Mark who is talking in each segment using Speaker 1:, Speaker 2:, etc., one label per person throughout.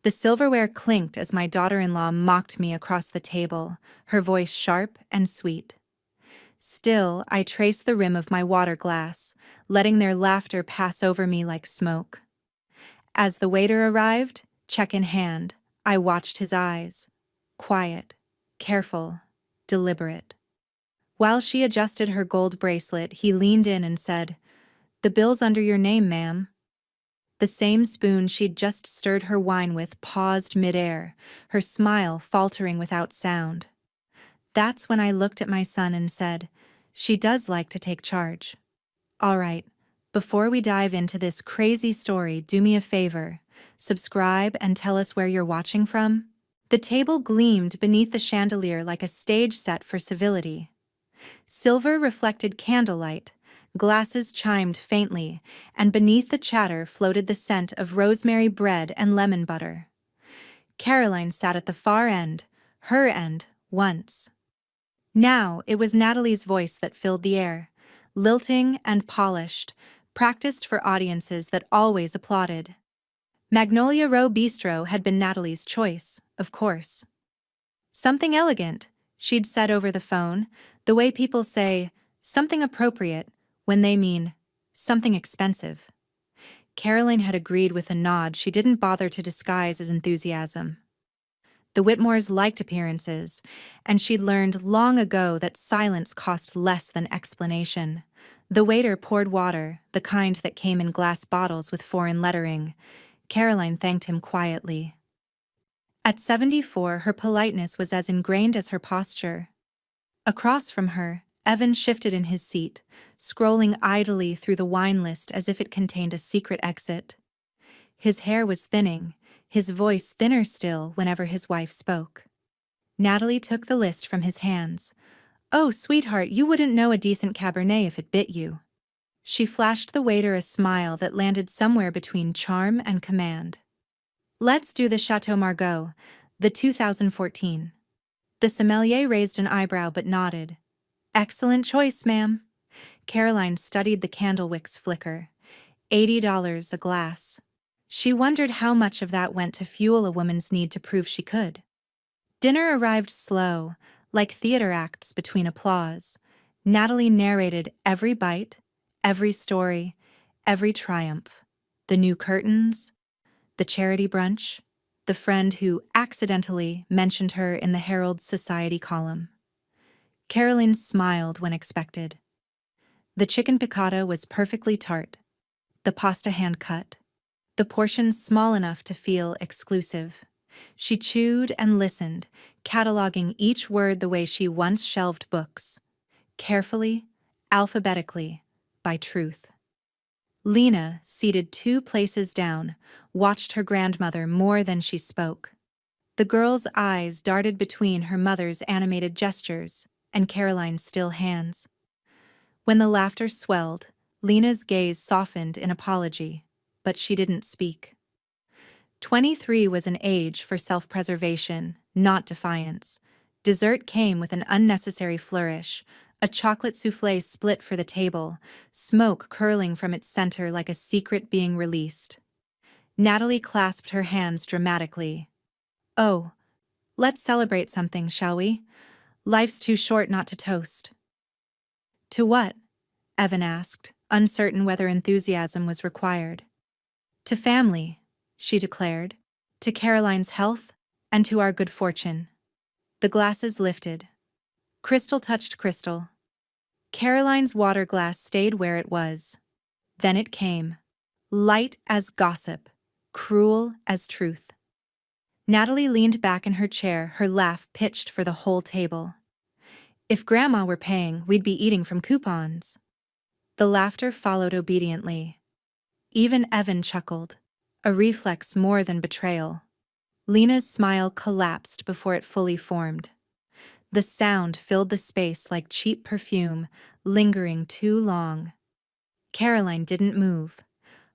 Speaker 1: The silverware clinked as my daughter-in-law mocked me across the table, her voice sharp and sweet. Still, I traced the rim of my water glass, letting their laughter pass over me like smoke. As the waiter arrived, check in hand, I watched his eyes. Quiet, careful, deliberate. While she adjusted her gold bracelet, he leaned in and said, "The bill's under your name, ma'am." The same spoon she'd just stirred her wine with paused midair, her smile faltering without sound. That's when I looked at my son and said, "She does like to take charge." All right, before we dive into this crazy story, do me a favor. Subscribe and tell us where you're watching from. The table gleamed beneath the chandelier like a stage set for civility. Silver reflected candlelight, glasses chimed faintly, and beneath the chatter floated the scent of rosemary bread and lemon butter. Caroline sat at the far end, her end, once. Now it was Natalie's voice that filled the air, lilting and polished, practiced for audiences that always applauded. Magnolia Row Bistro had been Natalie's choice, of course. Something elegant, she'd said over the phone, the way people say, something appropriate, when they mean, something expensive. Caroline had agreed with a nod she didn't bother to disguise as enthusiasm. The Whitmores liked appearances, and she'd learned long ago that silence cost less than explanation. The waiter poured water, the kind that came in glass bottles with foreign lettering. Caroline thanked him quietly. At 74, her politeness was as ingrained as her posture. Across from her, Evan shifted in his seat, scrolling idly through the wine list as if it contained a secret exit. His hair was thinning, his voice thinner still whenever his wife spoke. Natalie took the list from his hands. "Oh, sweetheart, you wouldn't know a decent Cabernet if it bit you." She flashed the waiter a smile that landed somewhere between charm and command. "Let's do the Chateau Margaux, the 2014. The sommelier raised an eyebrow but nodded. "Excellent choice, ma'am." Caroline studied the candle wicks flicker. $80 a glass. She wondered how much of that went to fuel a woman's need to prove she could. Dinner arrived slow, like theater acts between applause. Natalie narrated every bite, every story, every triumph. The new curtains, the charity brunch, the friend who accidentally mentioned her in the Herald's Society column. Caroline smiled when expected. The chicken piccata was perfectly tart, the pasta hand-cut, the portions small enough to feel exclusive. She chewed and listened, cataloging each word the way she once shelved books, carefully, alphabetically, by truth. Lena, seated 2 places down, watched her grandmother more than she spoke. The girl's eyes darted between her mother's animated gestures and Caroline's still hands. When the laughter swelled, Lena's gaze softened in apology, but she didn't speak. 23 was an age for self-preservation, not defiance. Dessert came with an unnecessary flourish, a chocolate soufflé split for the table, smoke curling from its center like a secret being released. Natalie clasped her hands dramatically. "Oh, let's celebrate something, shall we? Life's too short not to toast." "To what?" Evan asked, uncertain whether enthusiasm was required. "To family," she declared, "to Caroline's health, and to our good fortune." The glasses lifted. Crystal touched crystal. Caroline's water glass stayed where it was. Then it came, light as gossip, cruel as truth. Natalie leaned back in her chair, her laugh pitched for the whole table. "If Grandma were paying, we'd be eating from coupons." The laughter followed obediently. Even Evan chuckled, a reflex more than betrayal. Lena's smile collapsed before it fully formed. The sound filled the space like cheap perfume, lingering too long. Caroline didn't move.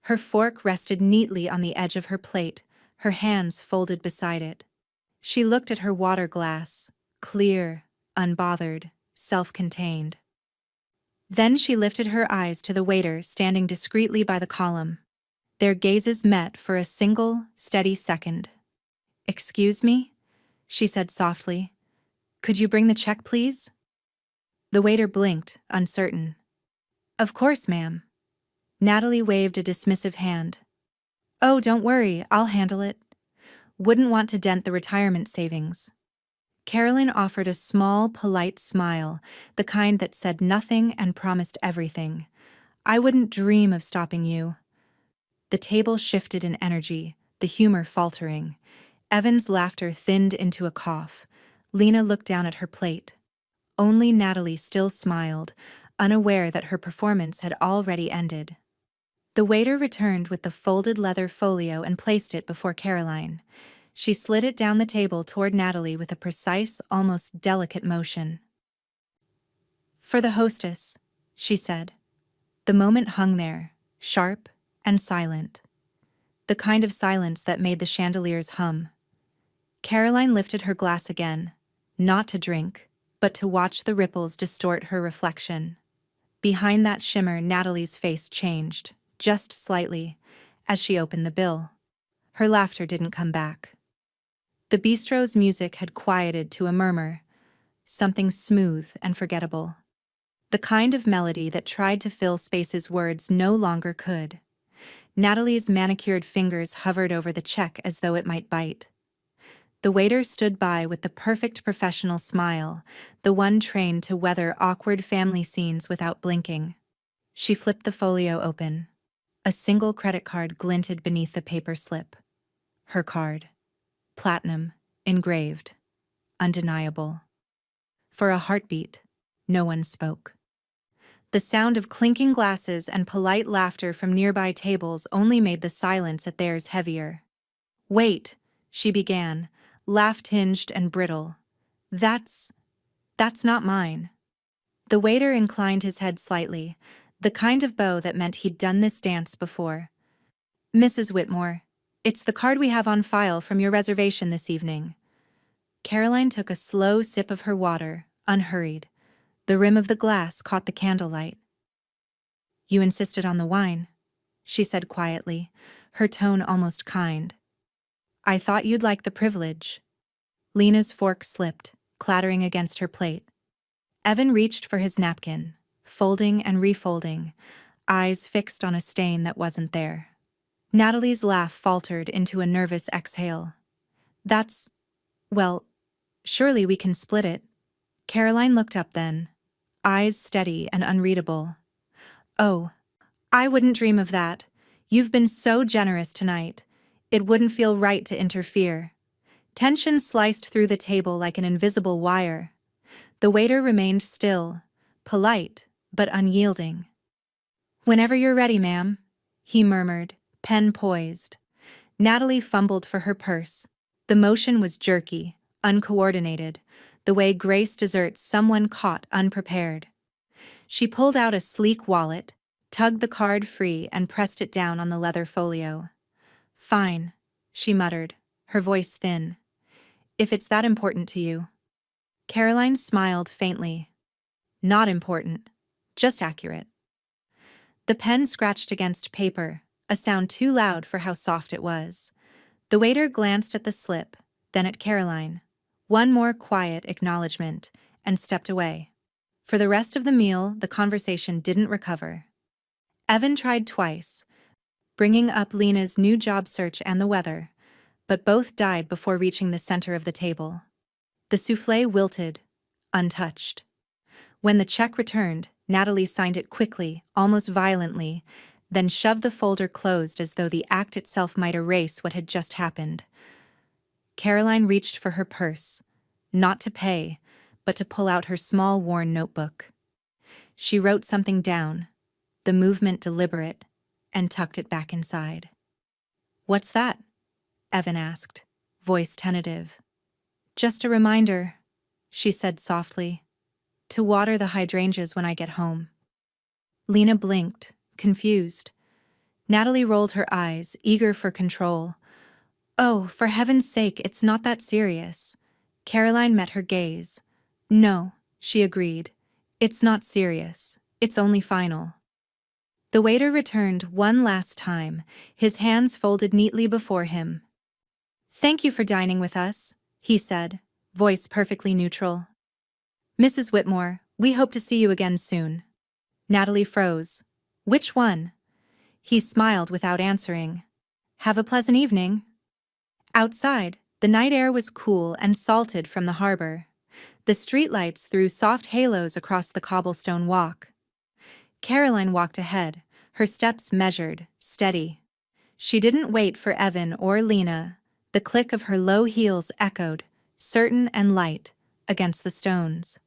Speaker 1: Her fork rested neatly on the edge of her plate, her hands folded beside it. She looked at her water glass, clear, unbothered, self-contained. Then she lifted her eyes to the waiter standing discreetly by the column. Their gazes met for a single, steady second. "Excuse me?" she said softly. "Could you bring the check, please?" The waiter blinked, uncertain. "Of course, ma'am." Natalie waved a dismissive hand. "Oh, don't worry, I'll handle it. Wouldn't want to dent the retirement savings." Carolyn offered a small, polite smile, the kind that said nothing and promised everything. "I wouldn't dream of stopping you." The table shifted in energy, the humor faltering. Evan's laughter thinned into a cough. Lena looked down at her plate. Only Natalie still smiled, unaware that her performance had already ended. The waiter returned with the folded leather folio and placed it before Caroline. She slid it down the table toward Natalie with a precise, almost delicate motion. "For the hostess," she said. The moment hung there, sharp and silent. The kind of silence that made the chandeliers hum. Caroline lifted her glass again, not to drink, but to watch the ripples distort her reflection. Behind that shimmer, Natalie's face changed, just slightly, as she opened the bill. Her laughter didn't come back. The bistro's music had quieted to a murmur, something smooth and forgettable. The kind of melody that tried to fill spaces words no longer could. Natalie's manicured fingers hovered over the check as though it might bite. The waiter stood by with the perfect professional smile, the one trained to weather awkward family scenes without blinking. She flipped the folio open. A single credit card glinted beneath the paper slip. Her card. Platinum, engraved, undeniable. For a heartbeat, no one spoke. The sound of clinking glasses and polite laughter from nearby tables only made the silence at theirs heavier. "Wait," she began, laugh-tinged and brittle. That's not mine." The waiter inclined his head slightly, the kind of bow that meant he'd done this dance before. "Mrs. Whitmore, it's the card we have on file from your reservation this evening." Caroline took a slow sip of her water, unhurried. The rim of the glass caught the candlelight. "You insisted on the wine," she said quietly, her tone almost kind. "I thought you'd like the privilege." Lena's fork slipped, clattering against her plate. Evan reached for his napkin, folding and refolding, eyes fixed on a stain that wasn't there. Natalie's laugh faltered into a nervous exhale. Well, surely we can split it." Caroline looked up then, eyes steady and unreadable. "Oh, I wouldn't dream of that. You've been so generous tonight. It wouldn't feel right to interfere." Tension sliced through the table like an invisible wire. The waiter remained still, polite, but unyielding. "Whenever you're ready, ma'am," he murmured, pen poised. Natalie fumbled for her purse. The motion was jerky, uncoordinated, the way Grace deserts someone caught unprepared. She pulled out a sleek wallet, tugged the card free and pressed it down on the leather folio. "Fine," she muttered, her voice thin. "If it's that important to you." Caroline smiled faintly. "Not important, just accurate." The pen scratched against paper, a sound too loud for how soft it was. The waiter glanced at the slip, then at Caroline. One more quiet acknowledgement, and stepped away. For the rest of the meal, the conversation didn't recover. Evan tried twice, bringing up Lena's new job search and the weather, but both died before reaching the center of the table. The soufflé wilted, untouched. When the check returned, Natalie signed it quickly, almost violently, then shoved the folder closed as though the act itself might erase what had just happened. Caroline reached for her purse, not to pay, but to pull out her small worn notebook. She wrote something down, the movement deliberate, and tucked it back inside. "What's that?" Evan asked, voice tentative. "Just a reminder," she said softly, "to water the hydrangeas when I get home." Lena blinked, confused. Natalie rolled her eyes, eager for control. "Oh, for heaven's sake, it's not that serious." Caroline met her gaze. "No," she agreed. "It's not serious. It's only final." The waiter returned one last time, his hands folded neatly before him. "Thank you for dining with us," he said, voice perfectly neutral. "Mrs. Whitmore, we hope to see you again soon." Natalie froze. "Which one?" He smiled without answering. "Have a pleasant evening." Outside, the night air was cool and salted from the harbor. The streetlights threw soft halos across the cobblestone walk. Caroline walked ahead, her steps measured, steady. She didn't wait for Evan or Lena. The click of her low heels echoed, certain and light, against the stones.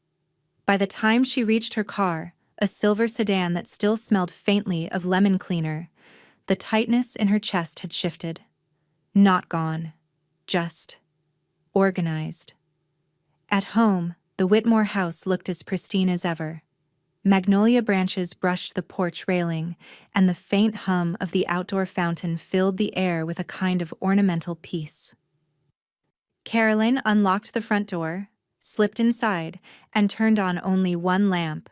Speaker 1: By the time she reached her car, a silver sedan that still smelled faintly of lemon cleaner, the tightness in her chest had shifted. Not gone. Just organized. At home, the Whitmore house looked as pristine as ever. Magnolia branches brushed the porch railing, and the faint hum of the outdoor fountain filled the air with a kind of ornamental peace. Caroline unlocked the front door, slipped inside, and turned on only one lamp.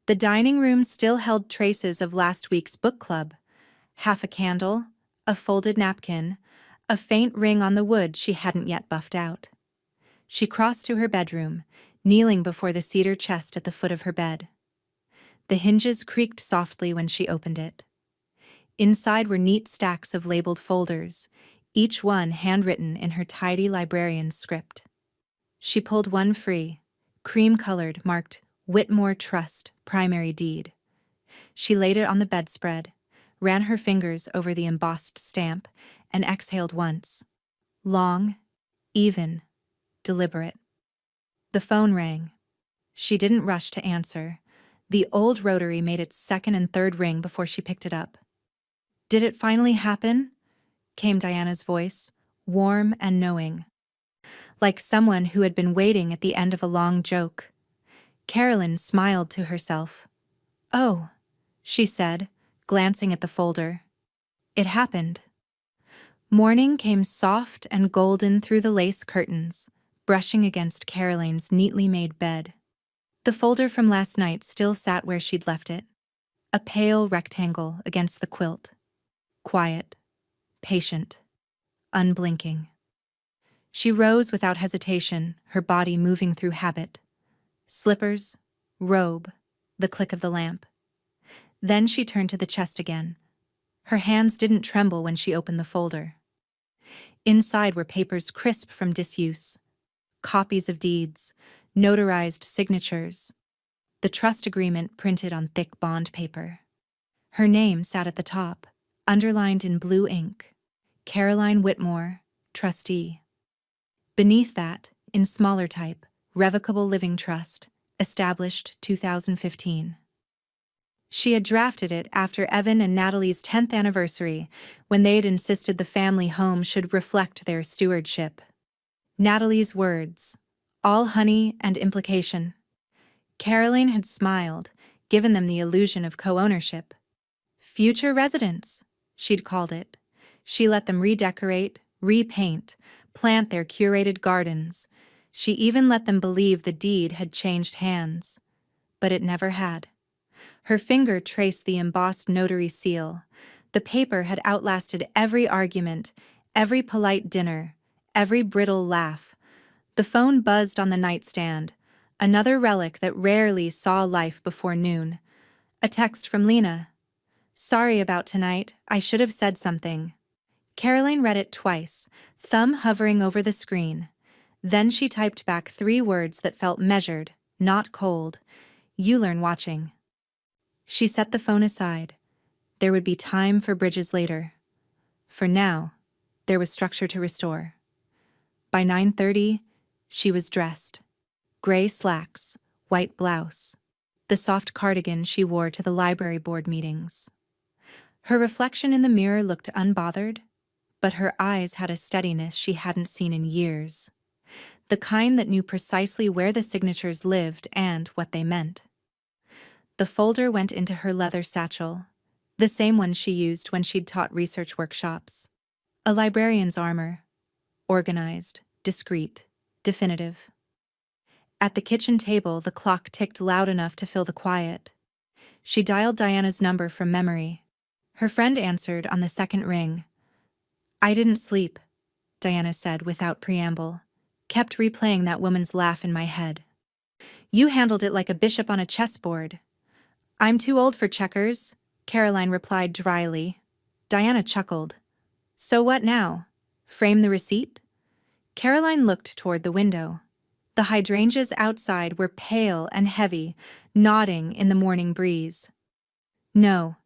Speaker 1: The dining room still held traces of last week's book club. Half a candle, a folded napkin, a faint ring on the wood she hadn't yet buffed out. She crossed to her bedroom, kneeling before the cedar chest at the foot of her bed. The hinges creaked softly when she opened it. Inside were neat stacks of labeled folders, each one handwritten in her tidy librarian's script. She pulled one free, cream-colored, marked Whitmore Trust Primary Deed. She laid it on the bedspread, ran her fingers over the embossed stamp, and exhaled once. Long, even, deliberate. The phone rang. She didn't rush to answer. The old rotary made its second and third ring before she picked it up. "Did it finally happen?" came Diana's voice, warm and knowing, like someone who had been waiting at the end of a long joke. Caroline smiled to herself. "Oh," she said, glancing at the folder. "It happened." Morning came soft and golden through the lace curtains, brushing against Caroline's neatly made bed. The folder from last night still sat where she'd left it, a pale rectangle against the quilt. Quiet, patient, unblinking. She rose without hesitation, her body moving through habit. Slippers, robe, the click of the lamp. Then she turned to the chest again. Her hands didn't tremble when she opened the folder. Inside were papers crisp from disuse, copies of deeds, notarized signatures, the trust agreement printed on thick bond paper. Her name sat at the top, underlined in blue ink. Caroline Whitmore, trustee. Beneath that, in smaller type, Revocable Living Trust, established 2015. She had drafted it after Evan and Natalie's 10th anniversary, when they had insisted the family home should reflect their stewardship. Natalie's words, all honey and implication. Caroline had smiled, given them the illusion of co-ownership. Future residents, she'd called it. She let them redecorate, repaint, plant their curated gardens. She even let them believe the deed had changed hands. But it never had. Her finger traced the embossed notary seal. The paper had outlasted every argument, every polite dinner, every brittle laugh. The phone buzzed on the nightstand, another relic that rarely saw life before noon. A text from Lena. "Sorry about tonight, I should have said something." Caroline read it twice, thumb hovering over the screen. Then she typed back 3 words that felt measured, not cold. "You learn watching." She set the phone aside. There would be time for bridges later. For now, there was structure to restore. By 9:30, she was dressed. Gray slacks, white blouse, the soft cardigan she wore to the library board meetings. Her reflection in the mirror looked unbothered, but her eyes had a steadiness she hadn't seen in years. The kind that knew precisely where the signatures lived and what they meant. The folder went into her leather satchel, the same one she used when she'd taught research workshops. A librarian's armor. Organized, discreet, definitive. At the kitchen table, the clock ticked loud enough to fill the quiet. She dialed Diana's number from memory. Her friend answered on the second ring. "I didn't sleep. Diana said without preamble. Kept replaying that woman's laugh in my head. You handled it like a bishop on a chessboard. I'm too old for checkers, Caroline replied dryly. Diana chuckled. So what now? Frame the receipt? Caroline looked toward the window. The hydrangeas outside were pale and heavy, nodding in the morning breeze. No.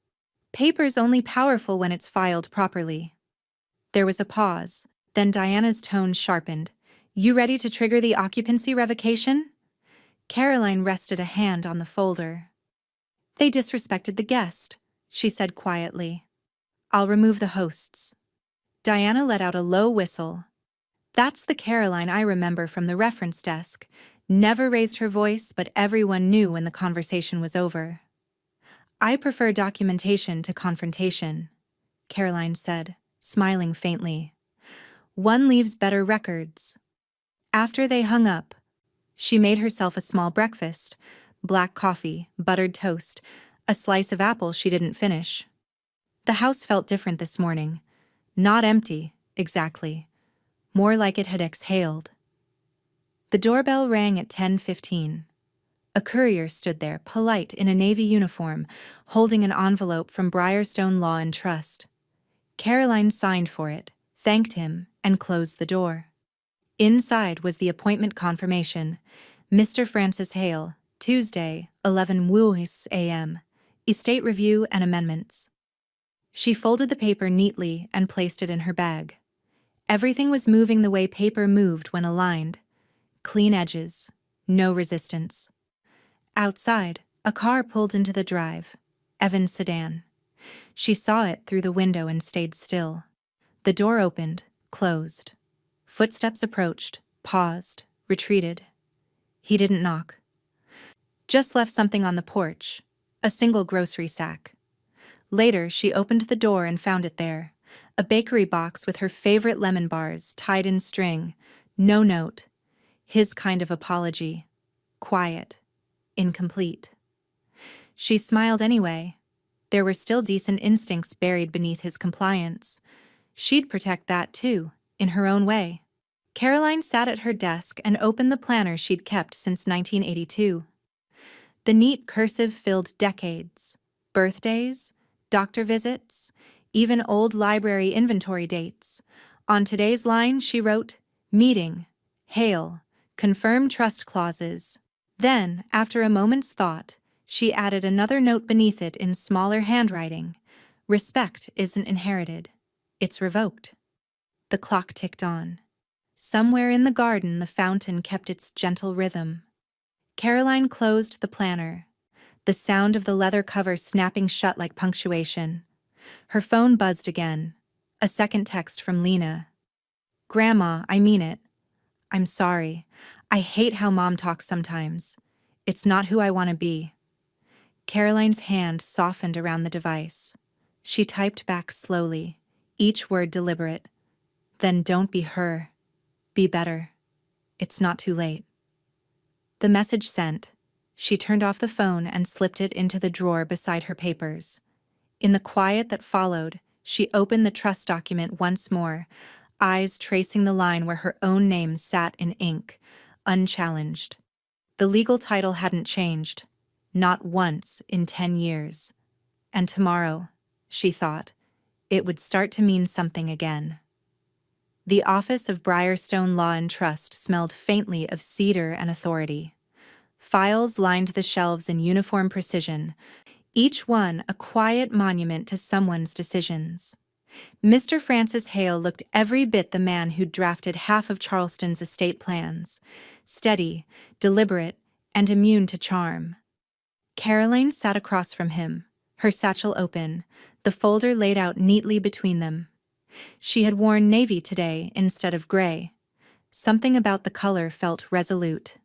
Speaker 1: Paper's only powerful when it's filed properly. There was a pause, then Diana's tone sharpened. You ready to trigger the occupancy revocation? Caroline rested a hand on the folder. They disrespected the guest, she said quietly. I'll remove the hosts. Diana let out a low whistle. That's the Caroline I remember from the reference desk. Never raised her voice, but everyone knew when the conversation was over. I prefer documentation to confrontation, Caroline said, smiling faintly. One leaves better records. After they hung up, she made herself a small breakfast, black coffee, buttered toast, a slice of apple she didn't finish. The house felt different this morning. Not empty, exactly. More like it had exhaled. The doorbell rang at 10:15. A courier stood there, polite in a navy uniform, holding an envelope from Briarstone Law and Trust. Caroline signed for it, thanked him, and closed the door. Inside was the appointment confirmation. Mr. Francis Hale, Tuesday, 11 a.m. Estate review and amendments. She folded the paper neatly and placed it in her bag. Everything was moving the way paper moved when aligned. Clean edges, no resistance. Outside, a car pulled into the drive. Evan's sedan. She saw it through the window and stayed still. The door opened, closed. Footsteps approached, paused, retreated. He didn't knock. Just left something on the porch, a single grocery sack. Later, she opened the door and found it there, a bakery box with her favorite lemon bars tied in string, no note. His kind of apology. Quiet. Incomplete. She smiled anyway. There were still decent instincts buried beneath his compliance. She'd protect that too, in her own way. Caroline sat at her desk and opened the planner she'd kept since 1982. The neat cursive filled decades. Birthdays, doctor visits, even old library inventory dates. On today's line, she wrote, Meeting, Hale, confirm trust clauses. Then, after a moment's thought, she added another note beneath it in smaller handwriting. Respect isn't inherited. It's revoked. The clock ticked on. Somewhere in the garden, the fountain kept its gentle rhythm. Caroline closed the planner, the sound of the leather cover snapping shut like punctuation. Her phone buzzed again. A second text from Lena. Grandma, I mean it. I'm sorry. I hate how Mom talks sometimes. It's not who I want to be. Caroline's hand softened around the device. She typed back slowly, each word deliberate. Then don't be her. Be better. It's not too late. The message sent. She turned off the phone and slipped it into the drawer beside her papers. In the quiet that followed, she opened the trust document once more, eyes tracing the line where her own name sat in ink, unchallenged. The legal title hadn't changed, not once in 10 years. And tomorrow, she thought, it would start to mean something again. The office of Briarstone Law and Trust smelled faintly of cedar and authority. Files lined the shelves in uniform precision, each one a quiet monument to someone's decisions. Mr. Francis Hale looked every bit the man who'd drafted half of Charleston's estate plans, steady, deliberate, and immune to charm. Caroline sat across from him, her satchel open, the folder laid out neatly between them. She had worn navy today instead of gray. Something about the color felt resolute.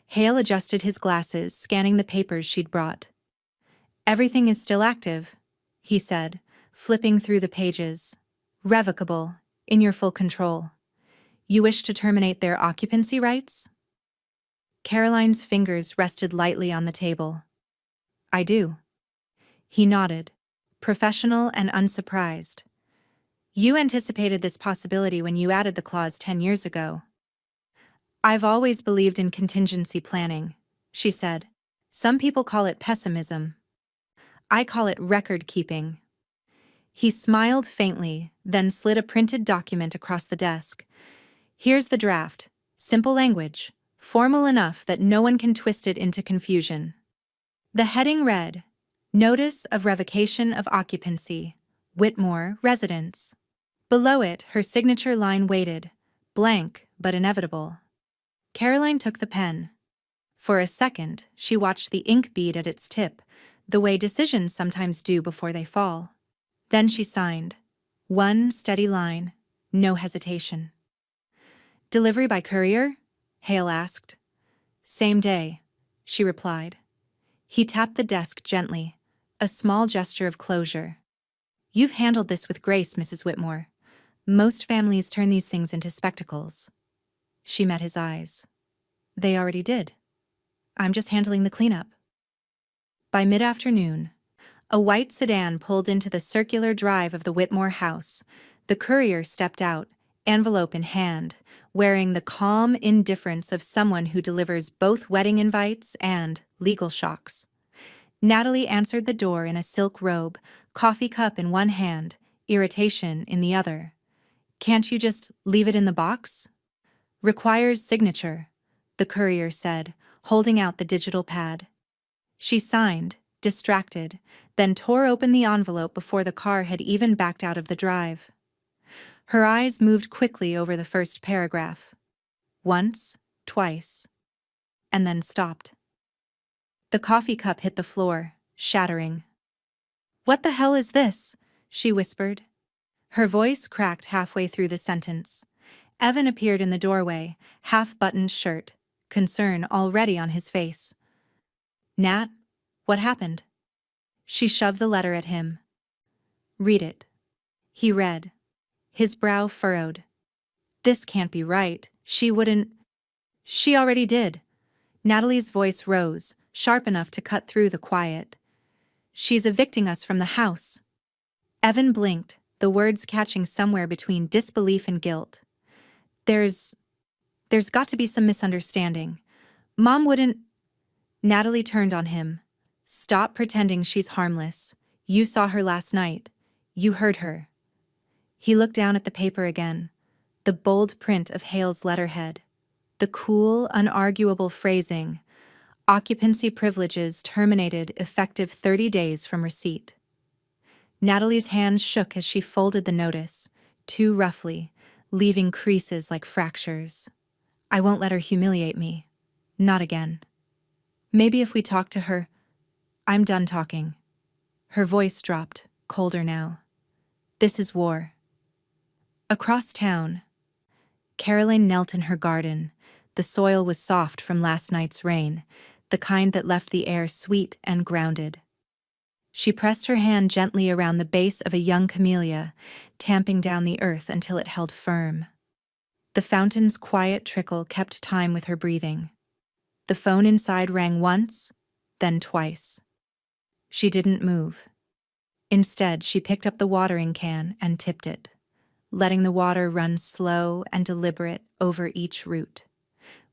Speaker 1: Hale adjusted his glasses, scanning the papers she'd brought. Everything is still active, he said, flipping through the pages. Revocable, in your full control. You wish to terminate their occupancy rights? Caroline's fingers rested lightly on the table. I do. He nodded, professional and unsurprised. You anticipated this possibility when you added the clause 10 years ago. I've always believed in contingency planning, she said. Some people call it pessimism. I call it record keeping. He smiled faintly, then slid a printed document across the desk. Here's the draft. Simple language, formal enough that no one can twist it into confusion. The heading read, Notice of Revocation of Occupancy, Whitmore, Residence. Below it, her signature line waited, blank but inevitable. Caroline took the pen. For a second, she watched the ink bead at its tip, the way decisions sometimes do before they fall. Then she signed. One steady line, no hesitation. Delivery by courier? Hale asked. Same day, she replied. He tapped the desk gently, a small gesture of closure. You've handled this with grace, Mrs. Whitmore. Most families turn these things into spectacles. She met his eyes. They already did. I'm just handling the cleanup. By mid-afternoon, a white sedan pulled into the circular drive of the Whitmore house. The courier stepped out, envelope in hand, wearing the calm indifference of someone who delivers both wedding invites and legal shocks. Natalie answered the door in a silk robe, coffee cup in one hand, irritation in the other. Can't you just leave it in the box? Requires signature, the courier said, holding out the digital pad. She signed, distracted, then tore open the envelope before the car had even backed out of the drive. Her eyes moved quickly over the first paragraph. Once, twice, and then stopped. The coffee cup hit the floor, shattering. What the hell is this? She whispered. Her voice cracked halfway through the sentence. Evan appeared in the doorway, half-buttoned shirt, concern already on his face. Nat, what happened? She shoved the letter at him. Read it. He read. His brow furrowed. This can't be right. She wouldn't. She already did. Natalie's voice rose, sharp enough to cut through the quiet. She's evicting us from the house. Evan blinked, the words catching somewhere between disbelief and guilt. There's got to be some misunderstanding. Mom wouldn't. Natalie turned on him. Stop pretending she's harmless. You saw her last night. You heard her. He looked down at the paper again. The bold print of Hale's letterhead. The cool, unarguable phrasing. Occupancy privileges terminated effective 30 days from receipt. Natalie's hands shook as she folded the notice, too roughly, leaving creases like fractures. I won't let her humiliate me. Not again. Maybe if we talk to her. I'm done talking. Her voice dropped, colder now. This is war. Across town, Caroline knelt in her garden. The soil was soft from last night's rain, the kind that left the air sweet and grounded. She pressed her hand gently around the base of a young camellia, tamping down the earth until it held firm. The fountain's quiet trickle kept time with her breathing. The phone inside rang once, then twice. She didn't move. Instead, she picked up the watering can and tipped it, letting the water run slow and deliberate over each root.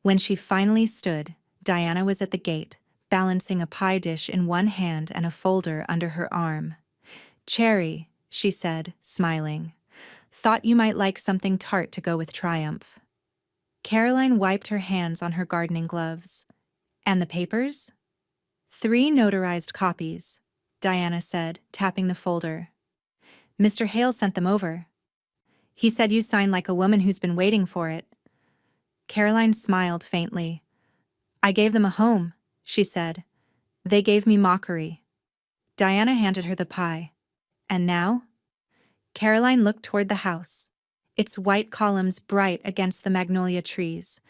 Speaker 1: When she finally stood, Diana was at the gate, balancing a pie dish in one hand and a folder under her arm. Cherry, she said, smiling. Thought you might like something tart to go with triumph. Caroline wiped her hands on her gardening gloves. And the papers? 3 notarized copies, Diana said, tapping the folder. Mr. Hale sent them over. He said you signed like a woman who's been waiting for it. Caroline smiled faintly. I gave them a home, she said. They gave me mockery. Diana handed her the pie. And now? Caroline looked toward the house, its white columns bright against the magnolia trees,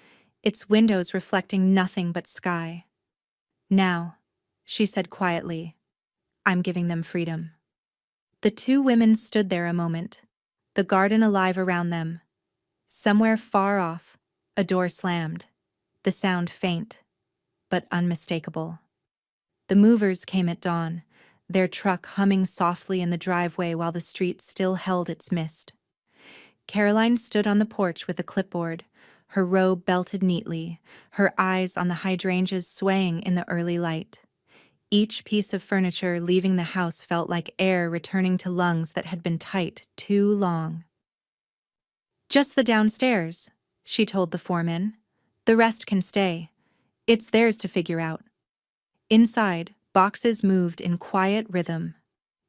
Speaker 1: its windows reflecting nothing but sky. Now, she said quietly, I'm giving them freedom. The 2 women stood there a moment, the garden alive around them. Somewhere far off, a door slammed, the sound faint, but unmistakable. The movers came at dawn, their truck humming softly in the driveway while the street still held its mist. Caroline stood on the porch with a clipboard, her robe belted neatly, her eyes on the hydrangeas swaying in the early light. Each piece of furniture leaving the house felt like air returning to lungs that had been tight too long. "Just the downstairs," she told the foreman. "The rest can stay. It's theirs to figure out." Inside, boxes moved in quiet rhythm.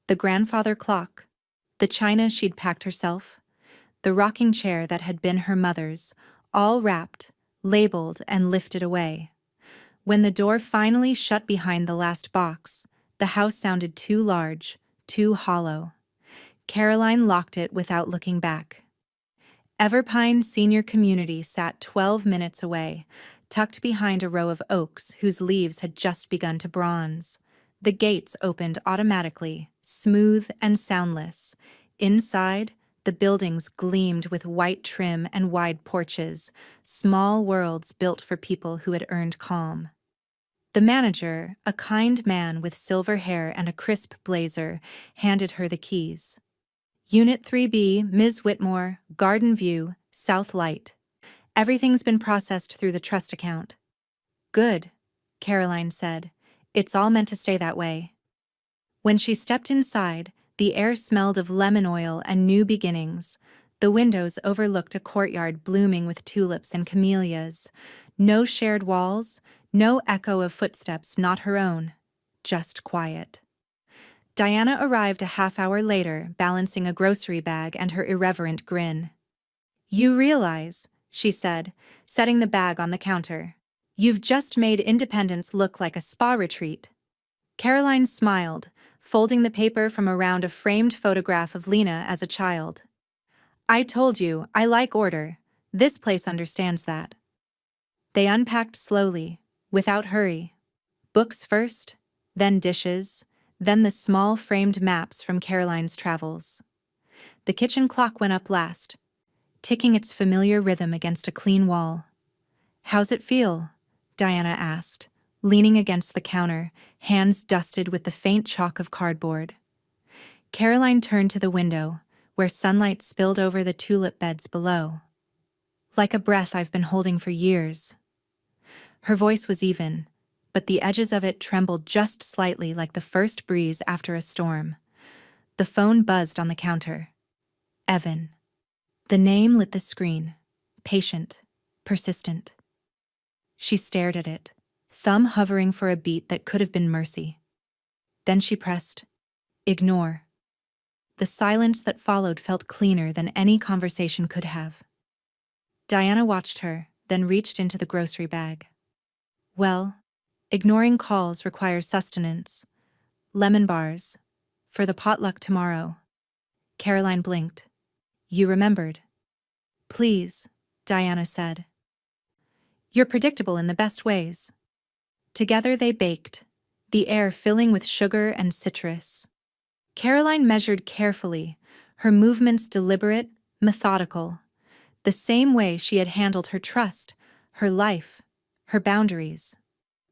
Speaker 1: The grandfather clock, the china she'd packed herself, the rocking chair that had been her mother's, all wrapped, labeled, and lifted away. When the door finally shut behind the last box, the house sounded too large, too hollow. Caroline locked it without looking back. Everpine Senior Community sat 12 minutes away, tucked behind a row of oaks whose leaves had just begun to bronze. The gates opened automatically, smooth and soundless. Inside, the buildings gleamed with white trim and wide porches, small worlds built for people who had earned calm. The manager, a kind man with silver hair and a crisp blazer, handed her the keys. "Unit 3B, Ms. Whitmore, Garden View, South Light. Everything's been processed through the trust account." "Good," Caroline said. "It's all meant to stay that way." When she stepped inside, the air smelled of lemon oil and new beginnings. The windows overlooked a courtyard blooming with tulips and camellias. No shared walls, no echo of footsteps not her own. Just quiet. Diana arrived a half-hour later, balancing a grocery bag and her irreverent grin. "You realize," she said, setting the bag on the counter, "you've just made Independence look like a spa retreat." Caroline smiled, folding the paper from around a framed photograph of Lena as a child. "I told you, I like order. This place understands that." They unpacked slowly, without hurry. Books first, then dishes, then the small framed maps from Caroline's travels. The kitchen clock went up last, ticking its familiar rhythm against a clean wall. "How's it feel?" Diana asked, leaning against the counter, hands dusted with the faint chalk of cardboard. Caroline turned to the window, where sunlight spilled over the tulip beds below. "Like a breath I've been holding for years." Her voice was even, but the edges of it trembled just slightly like the first breeze after a storm. The phone buzzed on the counter. Evan. The name lit the screen. Patient. Persistent. She stared at it, thumb hovering for a beat that could have been mercy. Then she pressed ignore. The silence that followed felt cleaner than any conversation could have. Diana watched her, then reached into the grocery bag. "Well, ignoring calls requires sustenance. Lemon bars. For the potluck tomorrow." Caroline blinked. "You remembered." "Please," Diana said. "You're predictable in the best ways." Together they baked, the air filling with sugar and citrus. Caroline measured carefully, her movements deliberate, methodical, the same way she had handled her trust, her life, her boundaries.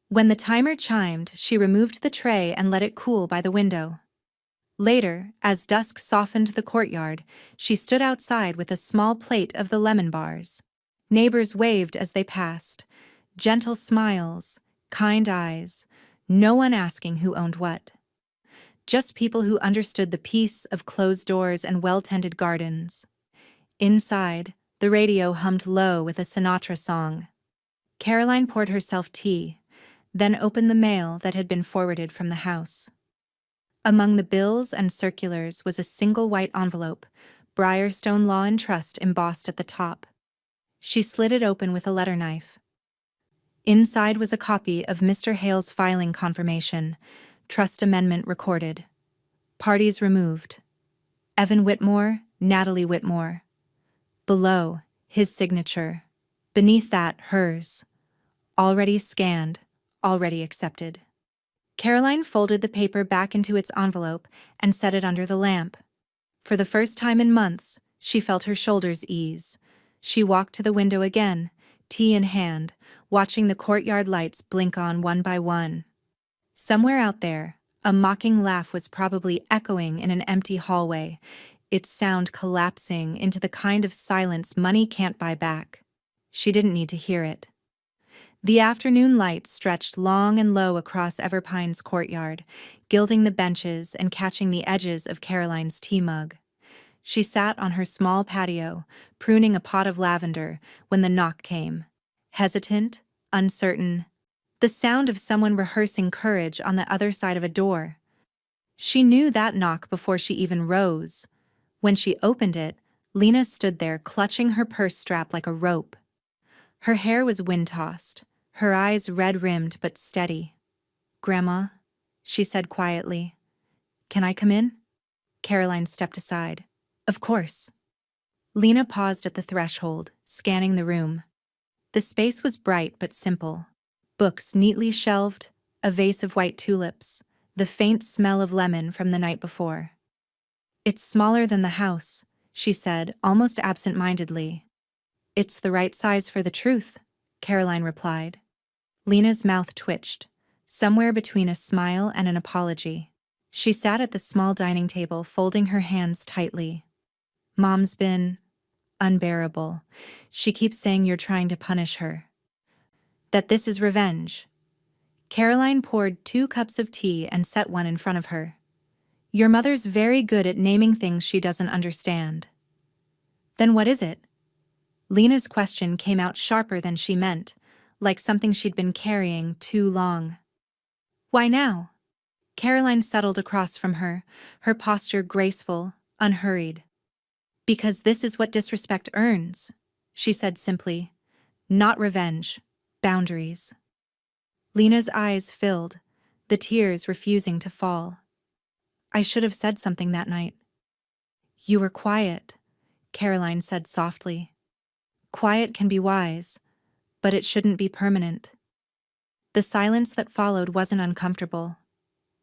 Speaker 1: When the timer chimed, she removed the tray and let it cool by the window. Later, as dusk softened the courtyard, she stood outside with a small plate of the lemon bars. Neighbors waved as they passed, gentle smiles, kind eyes, no one asking who owned what. Just people who understood the peace of closed doors and well-tended gardens. Inside, the radio hummed low with a Sinatra song. Caroline poured herself tea, then opened the mail that had been forwarded from the house. Among the bills and circulars was a single white envelope, Briarstone Law and Trust embossed at the top. She slid it open with a letter knife. Inside was a copy of Mr. Hale's filing confirmation, trust amendment recorded. Parties removed. Evan Whitmore, Natalie Whitmore. Below, his signature. Beneath that, hers. Already scanned, already accepted. Caroline folded the paper back into its envelope and set it under the lamp. For the first time in months, she felt her shoulders ease. She walked to the window again, tea in hand, watching the courtyard lights blink on one by one. Somewhere out there, a mocking laugh was probably echoing in an empty hallway. its sound collapsing into the kind of silence money can't buy back. She didn't need to hear it. The afternoon light stretched long and low across Everpine's courtyard, gilding the benches and catching the edges of Caroline's tea mug. She sat on her small patio, pruning a pot of lavender, when the knock came. Hesitant, uncertain, the sound of someone rehearsing courage on the other side of a door. She knew that knock before she even rose. When she opened it, Lena stood there clutching her purse strap like a rope. Her hair was wind-tossed, her eyes red-rimmed but steady. "Grandma," she said quietly. "Can I come in?" Caroline stepped aside. "Of course." Lena paused at the threshold, scanning the room. The space was bright but simple. Books neatly shelved, a vase of white tulips, the faint smell of lemon from the night before. "It's smaller than the house," she said, almost absent-mindedly. "It's the right size for the truth," Caroline replied. Lena's mouth twitched, somewhere between a smile and an apology. She sat at the small dining table, folding her hands tightly. "Mom's been unbearable. She keeps saying you're trying to punish her. That this is revenge." Caroline poured 2 cups of tea and set one in front of her. "Your mother's very good at naming things she doesn't understand." "Then what is it?" Lena's question came out sharper than she meant, like something she'd been carrying too long. "Why now?" Caroline settled across from her, her posture graceful, unhurried. "Because this is what disrespect earns," she said simply. "Not revenge, boundaries." Lena's eyes filled, the tears refusing to fall. "I should have said something that night." "You were quiet," Caroline said softly. "Quiet can be wise, but it shouldn't be permanent." The silence that followed wasn't uncomfortable.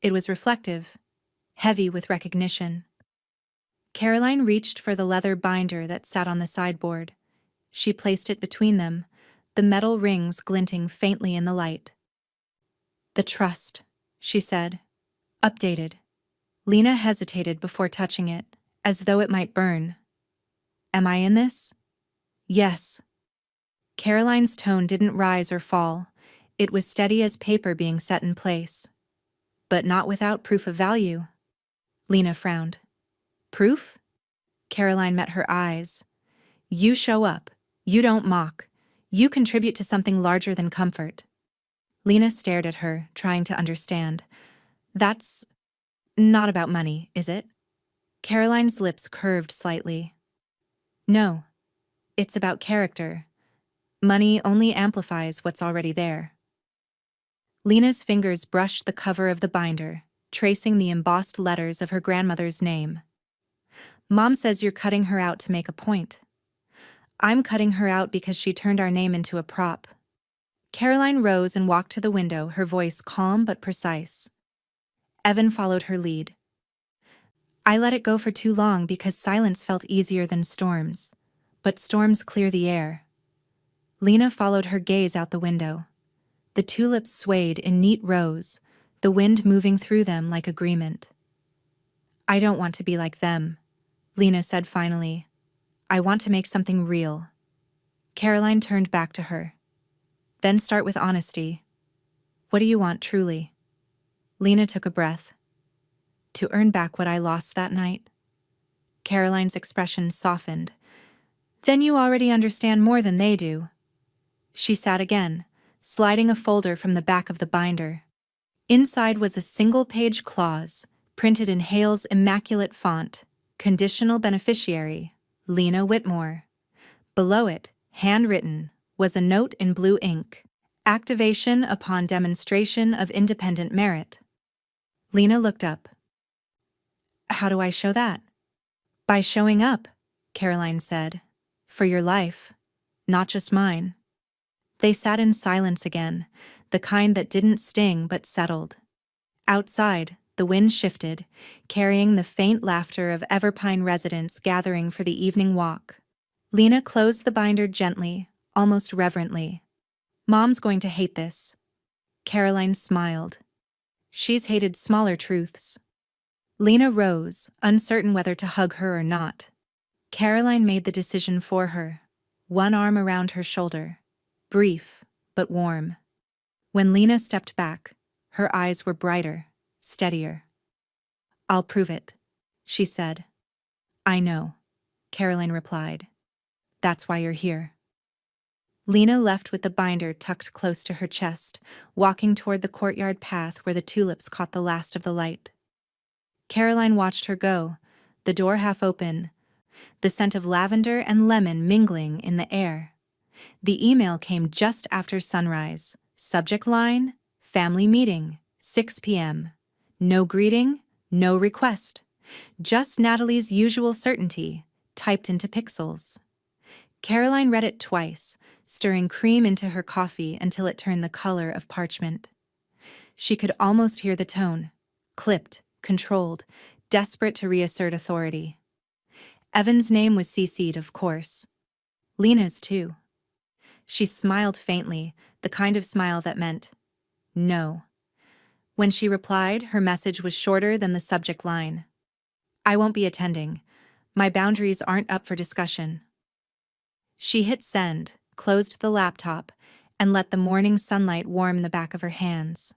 Speaker 1: It was reflective, heavy with recognition. Caroline reached for the leather binder that sat on the sideboard. She placed it between them, the metal rings glinting faintly in the light. "The trust," she said. "Updated." Lena hesitated before touching it, as though it might burn. "Am I in this?" "Yes." Caroline's tone didn't rise or fall. It was steady as paper being set in place. "But not without proof of value." Lena frowned. "Proof?" Caroline met her eyes. "You show up. You don't mock. You contribute to something larger than comfort." Lena stared at her, trying to understand. "That's not about money, is it?" Caroline's lips curved slightly. "No. It's about character. Money only amplifies what's already there." Lena's fingers brushed the cover of the binder, tracing the embossed letters of her grandmother's name. "Mom says you're cutting her out to make a point." "I'm cutting her out because she turned our name into a prop." Caroline rose and walked to the window, her voice calm but precise. Evan followed her lead. "I let it go for too long because silence felt easier than storms. But storms clear the air." Lena followed her gaze out the window. The tulips swayed in neat rows, the wind moving through them like agreement. "I don't want to be like them," Lena said finally. "I want to make something real." Caroline turned back to her. "Then start with honesty. What do you want truly?" Lena took a breath. "To earn back what I lost that night." Caroline's expression softened. "Then you already understand more than they do." She sat again, sliding a folder from the back of the binder. Inside was a single-page clause, printed in Hale's immaculate font, "Conditional beneficiary, Lena Whitmore." Below it, handwritten, was a note in blue ink, "Activation upon demonstration of independent merit." Lena looked up. "How do I show that?" "By showing up," Caroline said. "For your life, not just mine." They sat in silence again, the kind that didn't sting but settled. Outside, the wind shifted, carrying the faint laughter of Everpine residents gathering for the evening walk. Lena closed the binder gently, almost reverently. "Mom's going to hate this." Caroline smiled. "She's hated smaller truths." Lena rose, uncertain whether to hug her or not. Caroline made the decision for her, one arm around her shoulder, brief but warm. When Lena stepped back, her eyes were brighter, steadier. "I'll prove it," she said. "I know," Caroline replied. "That's why you're here." Lena left with the binder tucked close to her chest, walking toward the courtyard path where the tulips caught the last of the light. Caroline watched her go, the door half open, the scent of lavender and lemon mingling in the air. The email came just after sunrise. Subject line, family meeting, 6 p.m. No greeting, no request. Just Natalie's usual certainty, typed into pixels. Caroline read it twice, stirring cream into her coffee until it turned the color of parchment. She could almost hear the tone, clipped, controlled, desperate to reassert authority. Evan's name was CC'd, of course. Lena's too. She smiled faintly, the kind of smile that meant, no. When she replied, her message was shorter than the subject line. "I won't be attending. My boundaries aren't up for discussion." She hit send, closed the laptop, and let the morning sunlight warm the back of her hands.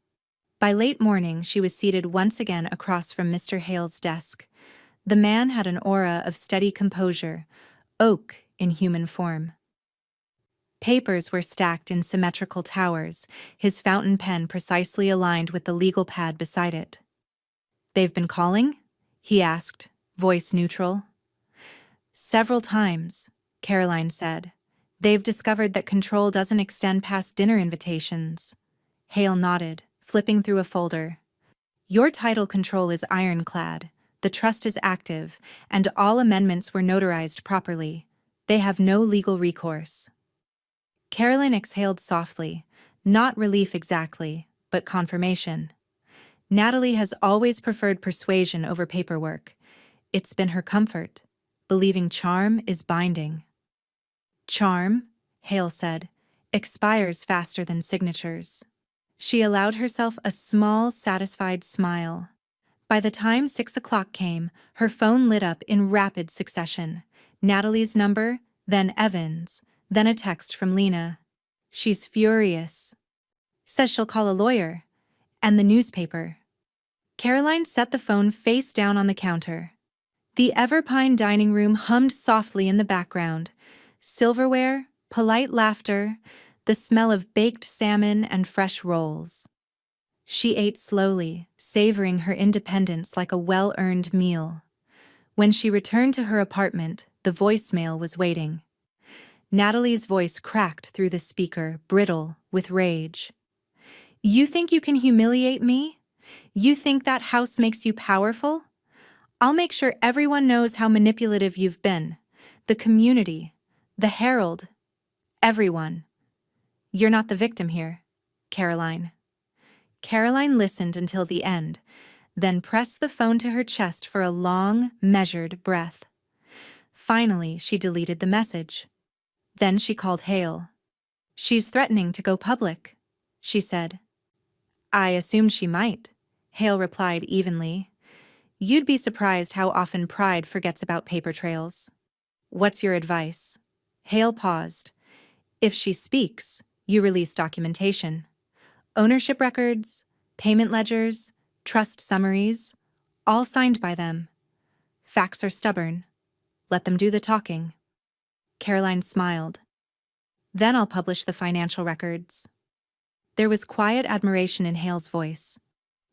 Speaker 1: By late morning, she was seated once again across from Mr. Hale's desk. The man had an aura of steady composure, oak in human form. Papers were stacked in symmetrical towers, his fountain pen precisely aligned with the legal pad beside it. "They've been calling?" he asked, voice neutral. "Several times," Caroline said. "They've discovered that control doesn't extend past dinner invitations." Hale nodded, flipping through a folder. "Your title control is ironclad, the trust is active, and all amendments were notarized properly. They have no legal recourse." Caroline exhaled softly, not relief exactly, but confirmation. Natalie has always preferred persuasion over paperwork. It's been her comfort. Believing charm is binding. "Charm," Hale said, "expires faster than signatures." She allowed herself a small, satisfied smile. By the time 6 o'clock came, her phone lit up in rapid succession. Natalie's number, then Evan's, then a text from Lena. "She's furious. Says she'll call a lawyer. And the newspaper." Caroline set the phone face down on the counter. The Everpine dining room hummed softly in the background. Silverware, polite laughter, the smell of baked salmon and fresh rolls. She ate slowly, savoring her independence like a well-earned meal. When she returned to her apartment, the voicemail was waiting. Natalie's voice cracked through the speaker, brittle, with rage. "You think you can humiliate me? You think that house makes you powerful? I'll make sure everyone knows how manipulative you've been. The community, the Herald, everyone. You're not the victim here, Caroline." Caroline listened until the end, then pressed the phone to her chest for a long, measured breath. Finally, she deleted the message. Then she called Hale. "She's threatening to go public," she said. "I assumed she might," Hale replied evenly. "You'd be surprised how often pride forgets about paper trails." "What's your advice?" Hale paused. "If she speaks, you release documentation. Ownership records, payment ledgers, trust summaries, all signed by them. Facts are stubborn. Let them do the talking." Caroline smiled. "Then I'll publish the financial records." There was quiet admiration in Hale's voice.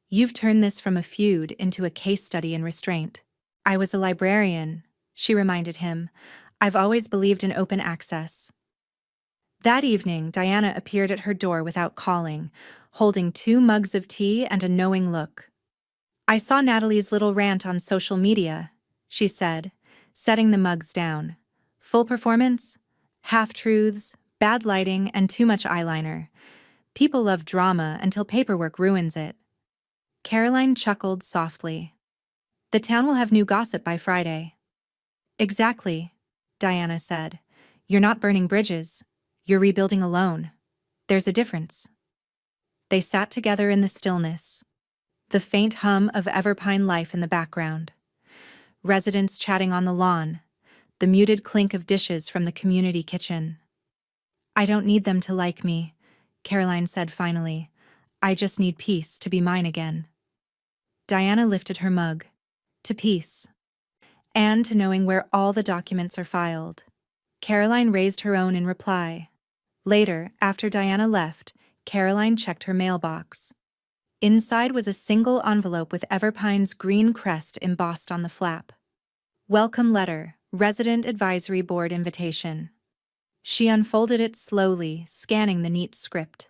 Speaker 1: "You've turned this from a feud into a case study in restraint." "I was a librarian," she reminded him. "I've always believed in open access." That evening, Diana appeared at her door without calling, holding 2 mugs of tea and a knowing look. "I saw Natalie's little rant on social media," she said, setting the mugs down. "Full performance? Half-truths, bad lighting, and too much eyeliner. People love drama until paperwork ruins it." Caroline chuckled softly. "The town will have new gossip by Friday." "Exactly," Diana said. "You're not burning bridges. You're rebuilding alone. There's a difference." They sat together in the stillness. the faint hum of Everpine life in the background. Residents chatting on the lawn, the muted clink of dishes from the community kitchen. "I don't need them to like me," Caroline said finally. "I just need peace to be mine again." Diana lifted her mug. To peace. And to knowing where all the documents are filed. Caroline raised her own in reply. Later, after Diana left, Caroline checked her mailbox. Inside was a single envelope with Everpine's green crest embossed on the flap. "Welcome letter, Resident Advisory Board invitation." She unfolded it slowly, scanning the neat script.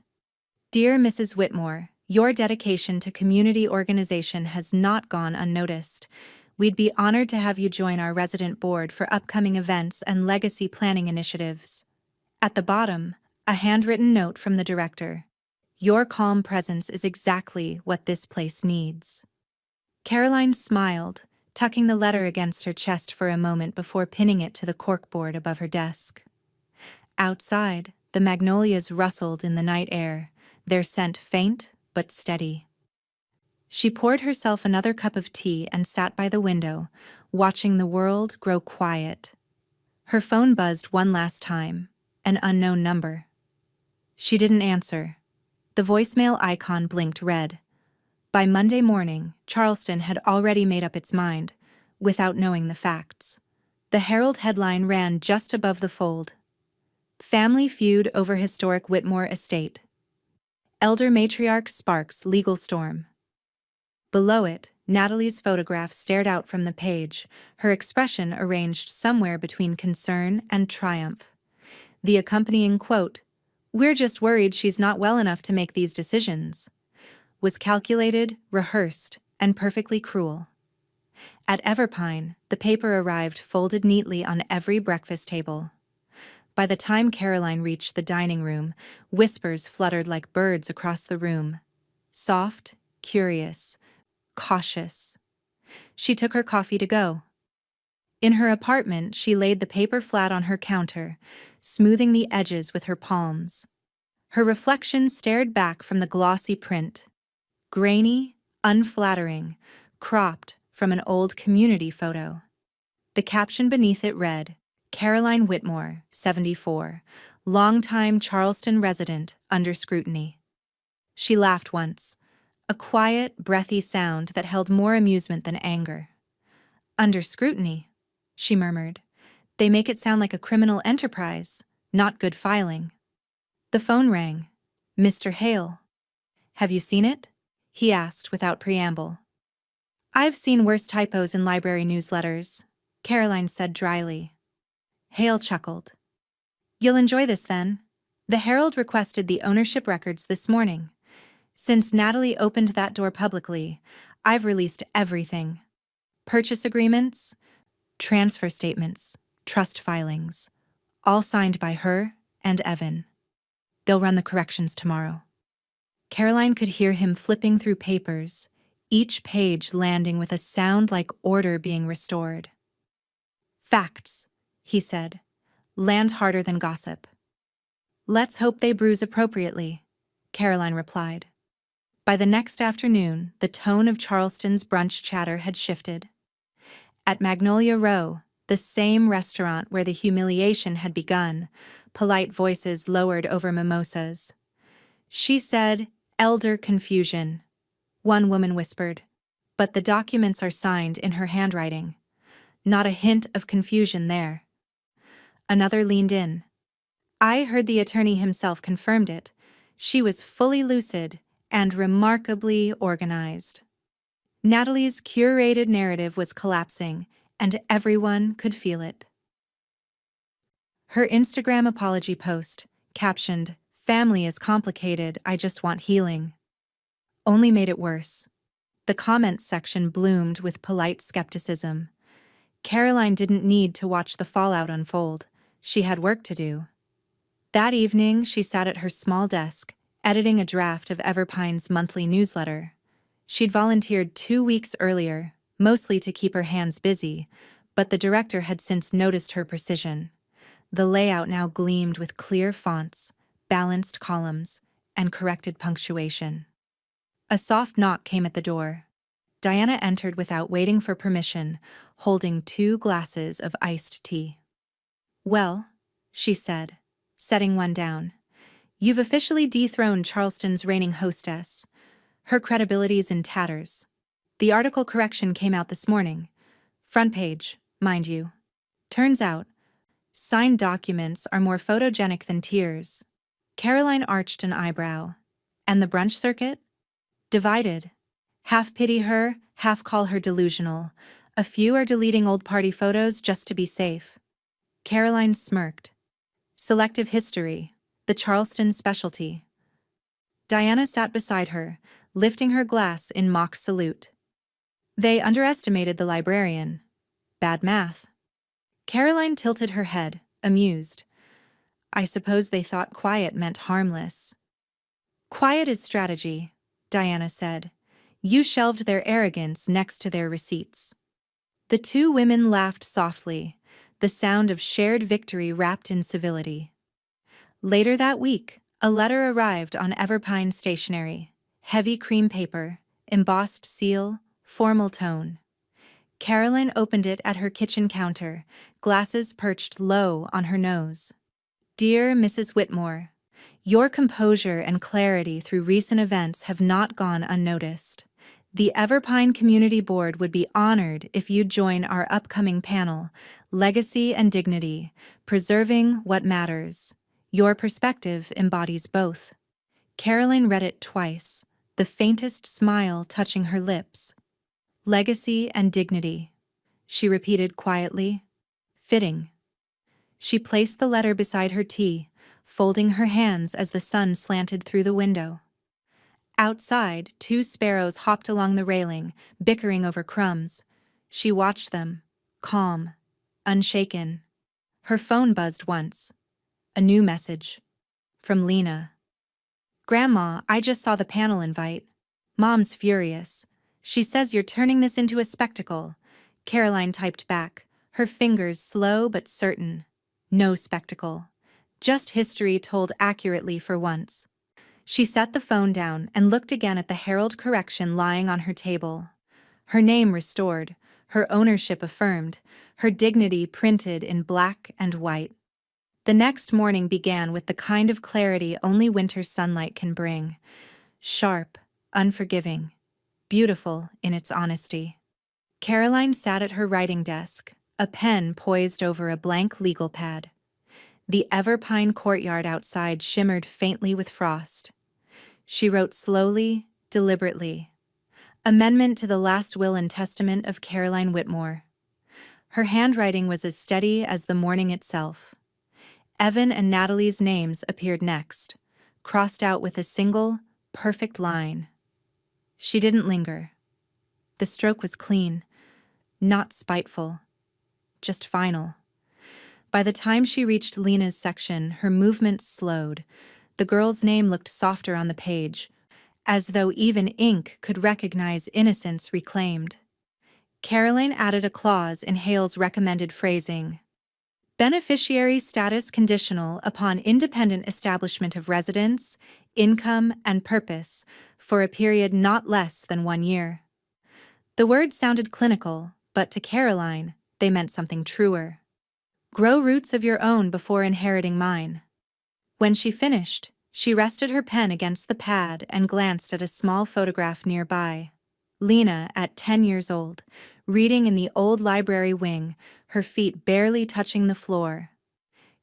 Speaker 1: "Dear Mrs. Whitmore, your dedication to community organization has not gone unnoticed. We'd be honored to have you join our resident board for upcoming events and legacy planning initiatives." At the bottom, a handwritten note from the director. "Your calm presence is exactly what this place needs." Caroline smiled, tucking the letter against her chest for a moment before pinning it to the corkboard above her desk. Outside, the magnolias rustled in the night air, their scent faint but steady. She poured herself another cup of tea and sat by the window, watching the world grow quiet. Her phone buzzed one last time, an unknown number. She didn't answer. The voicemail icon blinked red. By Monday morning, Charleston had already made up its mind, without knowing the facts. The Herald headline ran just above the fold. "Family feud over historic Whitmore estate. Elder matriarch sparks legal storm." Below it, Natalie's photograph stared out from the page, her expression arranged somewhere between concern and triumph. The accompanying quote, "We're just worried she's not well enough to make these decisions," was calculated, rehearsed, and perfectly cruel. At Everpine, the paper arrived folded neatly on every breakfast table. By the time Caroline reached the dining room, whispers fluttered like birds across the room. Soft, curious, cautious. She took her coffee to go. In her apartment, she laid the paper flat on her counter, smoothing the edges with her palms. Her reflection stared back from the glossy print. Grainy, unflattering, cropped from an old community photo. The caption beneath it read, "Caroline Whitmore, 74, longtime Charleston resident under scrutiny." She laughed once, a quiet, breathy sound that held more amusement than anger. "Under scrutiny," she murmured. "They make it sound like a criminal enterprise, not good filing." The phone rang. "Mr. Hale." "Have you seen it?" he asked without preamble. "I've seen worse typos in library newsletters," Caroline said dryly. Hale chuckled. "You'll enjoy this then. The Herald requested the ownership records this morning. Since Natalie opened that door publicly, I've released everything. Purchase agreements, transfer statements, trust filings, all signed by her and Evan. They'll run the corrections tomorrow." Caroline could hear him flipping through papers, each page landing with a sound like order being restored. "Facts," he said. "Land harder than gossip." "Let's hope they bruise appropriately," Caroline replied. By the next afternoon, the tone of Charleston's brunch chatter had shifted. At Magnolia Row, the same restaurant where the humiliation had begun, polite voices lowered over mimosas. "She said, 'Elder confusion,'" one woman whispered, "but the documents are signed in her handwriting. Not a hint of confusion there." Another leaned in. "I heard the attorney himself confirmed it. She was fully lucid and remarkably organized." Natalie's curated narrative was collapsing, and everyone could feel it. Her Instagram apology post, captioned, "Family is complicated, I just want healing," only made it worse. The comments section bloomed with polite skepticism. Caroline didn't need to watch the fallout unfold. She had work to do. That evening, she sat at her small desk, editing a draft of Everpine's monthly newsletter. She'd volunteered 2 weeks earlier, mostly to keep her hands busy, but the director had since noticed her precision. The layout now gleamed with clear fonts, balanced columns, and corrected punctuation. A soft knock came at the door. Diana entered without waiting for permission, holding 2 glasses of iced tea. "Well," she said, setting one down, "you've officially dethroned Charleston's reigning hostess. Her credibility's in tatters. The article correction came out this morning. Front page, mind you. Turns out, signed documents are more photogenic than tears." Caroline arched an eyebrow. "And the brunch circuit?" "Divided. Half pity her, half call her delusional. A few are deleting old party photos just to be safe." Caroline smirked. "Selective history, the Charleston specialty." Diana sat beside her, lifting her glass in mock salute. "They underestimated the librarian. Bad math." Caroline tilted her head, amused. "I suppose they thought quiet meant harmless." "Quiet is strategy," Diana said. "You shelved their arrogance next to their receipts." The 2 women laughed softly, the sound of shared victory wrapped in civility. Later that week, a letter arrived on Everpine stationery. Heavy cream paper, embossed seal, formal tone. Caroline opened it at her kitchen counter, glasses perched low on her nose. "Dear Mrs. Whitmore, your composure and clarity through recent events have not gone unnoticed. The Everpine Community Board would be honored if you'd join our upcoming panel, Legacy and Dignity, Preserving What Matters. Your perspective embodies both." Caroline read it twice, the faintest smile touching her lips. "Legacy and dignity," she repeated quietly. "Fitting." She placed the letter beside her tea, folding her hands as the sun slanted through the window. Outside, 2 sparrows hopped along the railing, bickering over crumbs. She watched them, calm, unshaken. Her phone buzzed once. A new message. From Lena. "Grandma, I just saw the panel invite. Mom's furious. She says you're turning this into a spectacle." Caroline typed back, her fingers slow but certain. "No spectacle. Just history told accurately for once." She set the phone down and looked again at the Herald correction lying on her table. Her name restored, her ownership affirmed, her dignity printed in black and white. The next morning began with the kind of clarity only winter sunlight can bring. Sharp, unforgiving, beautiful in its honesty. Caroline sat at her writing desk, a pen poised over a blank legal pad. The Everpine courtyard outside shimmered faintly with frost. She wrote slowly, deliberately. Amendment to the last will and testament of Caroline Whitmore. Her handwriting was as steady as the morning itself. Evan and Natalie's names appeared next, crossed out with a single, perfect line. She didn't linger. The stroke was clean, not spiteful, just final. By the time she reached Lena's section, her movements slowed. The girl's name looked softer on the page, as though even ink could recognize innocence reclaimed. Caroline added a clause in Hale's recommended phrasing. Beneficiary status conditional upon independent establishment of residence, income, and purpose for a period not less than 1 year. The words sounded clinical, but to Caroline, they meant something truer. Grow roots of your own before inheriting mine. When she finished, she rested her pen against the pad and glanced at a small photograph nearby. Lena, at 10 years old, reading in the old library wing, her feet barely touching the floor.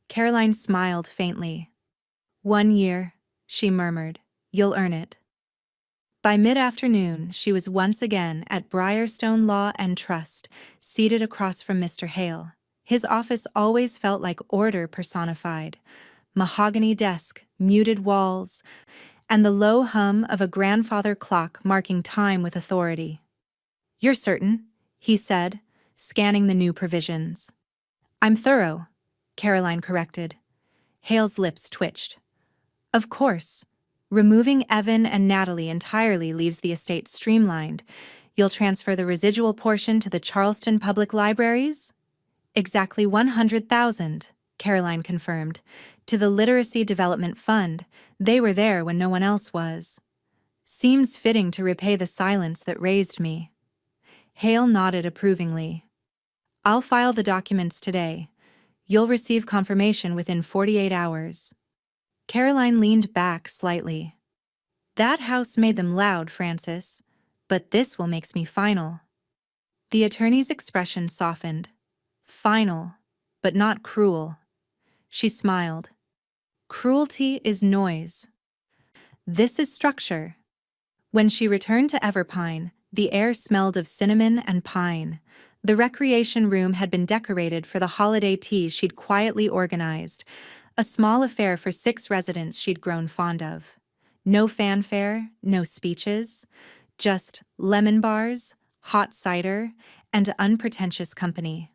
Speaker 1: Caroline smiled faintly. 1 year, she murmured. You'll earn it. By mid-afternoon, she was once again at Briarstone Law and Trust, seated across from Mr. Hale. His office always felt like order personified. Mahogany desk, muted walls, and the low hum of a grandfather clock marking time with authority. "You're certain?" he said, scanning the new provisions. "I'm thorough," Caroline corrected. Hale's lips twitched. "Of course. Removing Evan and Natalie entirely leaves the estate streamlined. You'll transfer the residual portion to the Charleston Public Libraries?" "Exactly 100,000, Caroline confirmed. "To the Literacy Development Fund. They were there when no one else was." Seems fitting to repay the silence that raised me. Hale nodded approvingly. I'll file the documents today. You'll receive confirmation within 48 hours. Caroline leaned back slightly. That house made them loud, Francis, but this will makes me final. The attorney's expression softened. Final, but not cruel. She smiled. Cruelty is noise. This is structure. When she returned to Everpine, the air smelled of cinnamon and pine. The recreation room had been decorated for the holiday tea she'd quietly organized, a small affair for 6 residents she'd grown fond of. No fanfare, no speeches, just lemon bars, hot cider, and unpretentious company.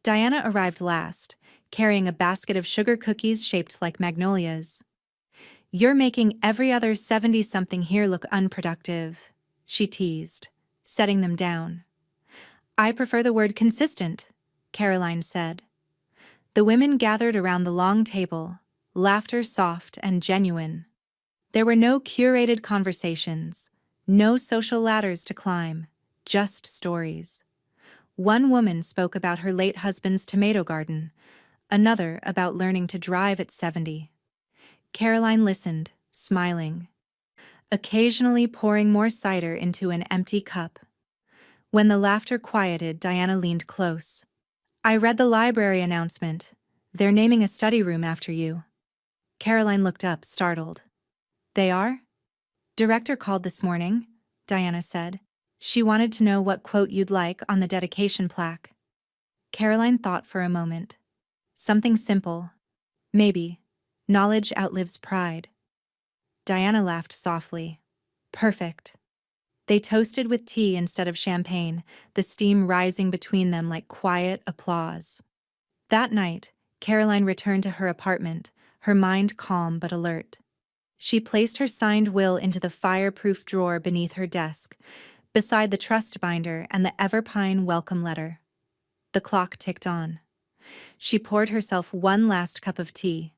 Speaker 1: Diana arrived last, carrying a basket of sugar cookies shaped like magnolias. You're making every other 70-something here look unproductive, she teased, setting them down. I prefer the word consistent, Caroline said. The women gathered around the long table, laughter soft and genuine. There were no curated conversations, no social ladders to climb, just stories. One woman spoke about her late husband's tomato garden, another about learning to drive at 70. Caroline listened, smiling, occasionally pouring more cider into an empty cup. When the laughter quieted, Diana leaned close. I read the library announcement. They're naming a study room after you. Caroline looked up, startled. They are? Director called this morning, Diana said. She wanted to know what quote you'd like on the dedication plaque. Caroline thought for a moment. Something simple. Maybe. Knowledge outlives pride. Diana laughed softly. Perfect. They toasted with tea instead of champagne, the steam rising between them like quiet applause. That night, Caroline returned to her apartment, her mind calm but alert. She placed her signed will into the fireproof drawer beneath her desk, beside the trust binder and the Everpine welcome letter. The clock ticked on. She poured herself one last cup of tea,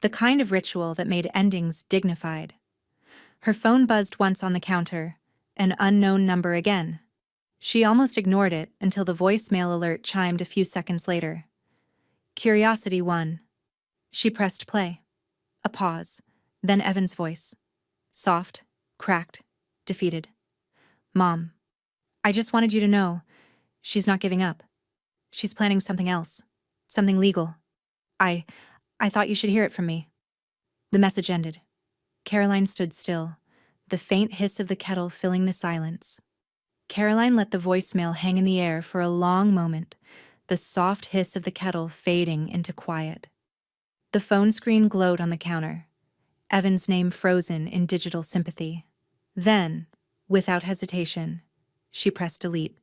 Speaker 1: the kind of ritual that made endings dignified. Her phone buzzed once on the counter, an unknown number again. She almost ignored it until the voicemail alert chimed a few seconds later. Curiosity won. She pressed play. A pause, then Evan's voice. Soft, cracked, defeated. Mom, I just wanted you to know, she's not giving up. She's planning something else. Something legal. I thought you should hear it from me. The message ended. Caroline stood still, the faint hiss of the kettle filling the silence. Caroline let the voicemail hang in the air for a long moment, the soft hiss of the kettle fading into quiet. The phone screen glowed on the counter, Evan's name frozen in digital sympathy. Then, without hesitation, she pressed delete.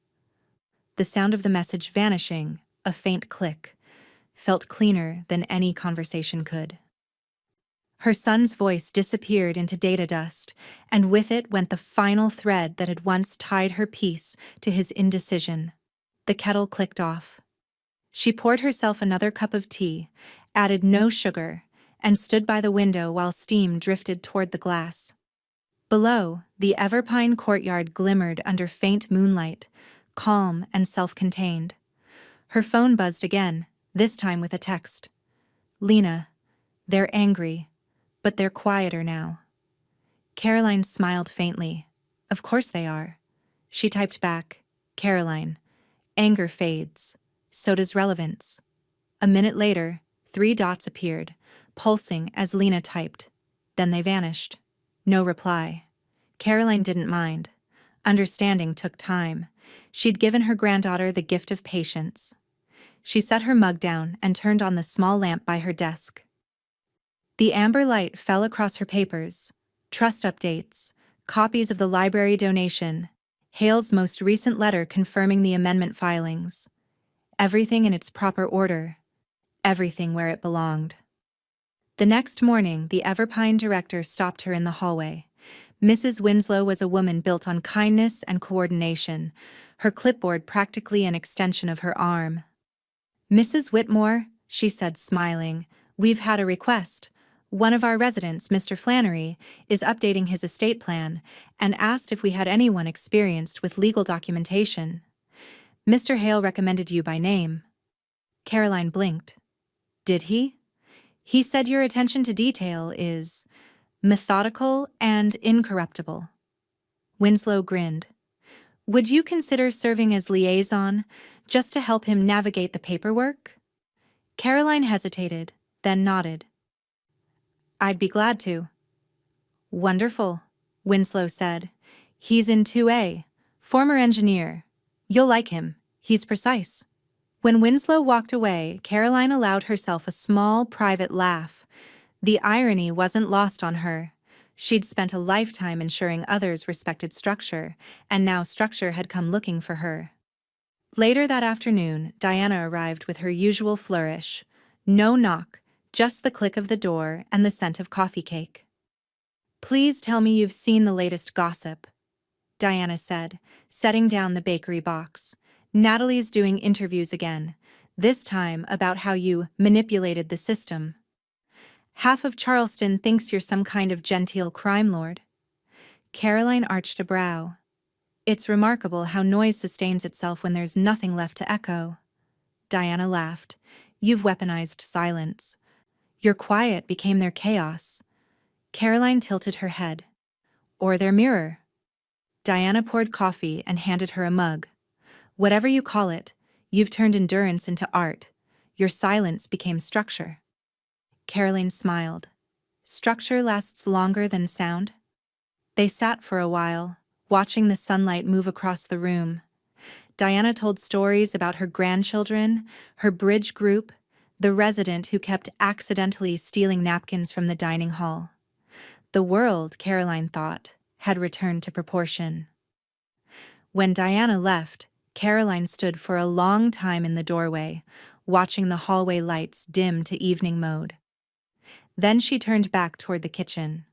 Speaker 1: The sound of the message vanishing, a faint click, felt cleaner than any conversation could. Her son's voice disappeared into data dust, and with it went the final thread that had once tied her peace to his indecision. The kettle clicked off. She poured herself another cup of tea, added no sugar, and stood by the window while steam drifted toward the glass. Below, the Everpine courtyard glimmered under faint moonlight, calm and self-contained. Her phone buzzed again, this time with a text. Lena, they're angry, but they're quieter now. Caroline smiled faintly. Of course they are. She typed back, Caroline, anger fades. So does relevance. A minute later, 3 dots appeared, pulsing as Lena typed. Then they vanished. No reply. Caroline didn't mind. Understanding took time. She'd given her granddaughter the gift of patience. She set her mug down and turned on the small lamp by her desk. The amber light fell across her papers, trust updates, copies of the library donation, Hale's most recent letter confirming the amendment filings. Everything in its proper order, everything where it belonged. The next morning, the Everpine director stopped her in the hallway. Mrs. Winslow was a woman built on kindness and coordination, her clipboard practically an extension of her arm. Mrs. Whitmore, she said, smiling, we've had a request. One of our residents, Mr. Flannery, is updating his estate plan and asked if we had anyone experienced with legal documentation. Mr. Hale recommended you by name. Caroline blinked. Did he? He said your attention to detail is methodical and incorruptible. Winslow grinned. Would you consider serving as liaison, just to help him navigate the paperwork? Caroline hesitated, then nodded. I'd be glad to. Wonderful, Winslow said. He's in 2A, former engineer. You'll like him, he's precise. When Winslow walked away, Caroline allowed herself a small, private laugh. The irony wasn't lost on her. She'd spent a lifetime ensuring others respected structure, and now structure had come looking for her. Later that afternoon, Diana arrived with her usual flourish. No knock, just the click of the door and the scent of coffee cake. Please tell me you've seen the latest gossip, Diana said, setting down the bakery box. Natalie's doing interviews again, this time about how you manipulated the system. Half of Charleston thinks you're some kind of genteel crime lord. Caroline arched a brow. It's remarkable how noise sustains itself when there's nothing left to echo. Diana laughed. You've weaponized silence. Your quiet became their chaos. Caroline tilted her head. Or their mirror. Diana poured coffee and handed her a mug. Whatever you call it, you've turned endurance into art. Your silence became structure. Caroline smiled. Structure lasts longer than sound? They sat for a while, watching the sunlight move across the room. Diana told stories about her grandchildren, her bridge group, the resident who kept accidentally stealing napkins from the dining hall. The world, Caroline thought, had returned to proportion. When Diana left, Caroline stood for a long time in the doorway, watching the hallway lights dim to evening mode. Then she turned back toward the kitchen.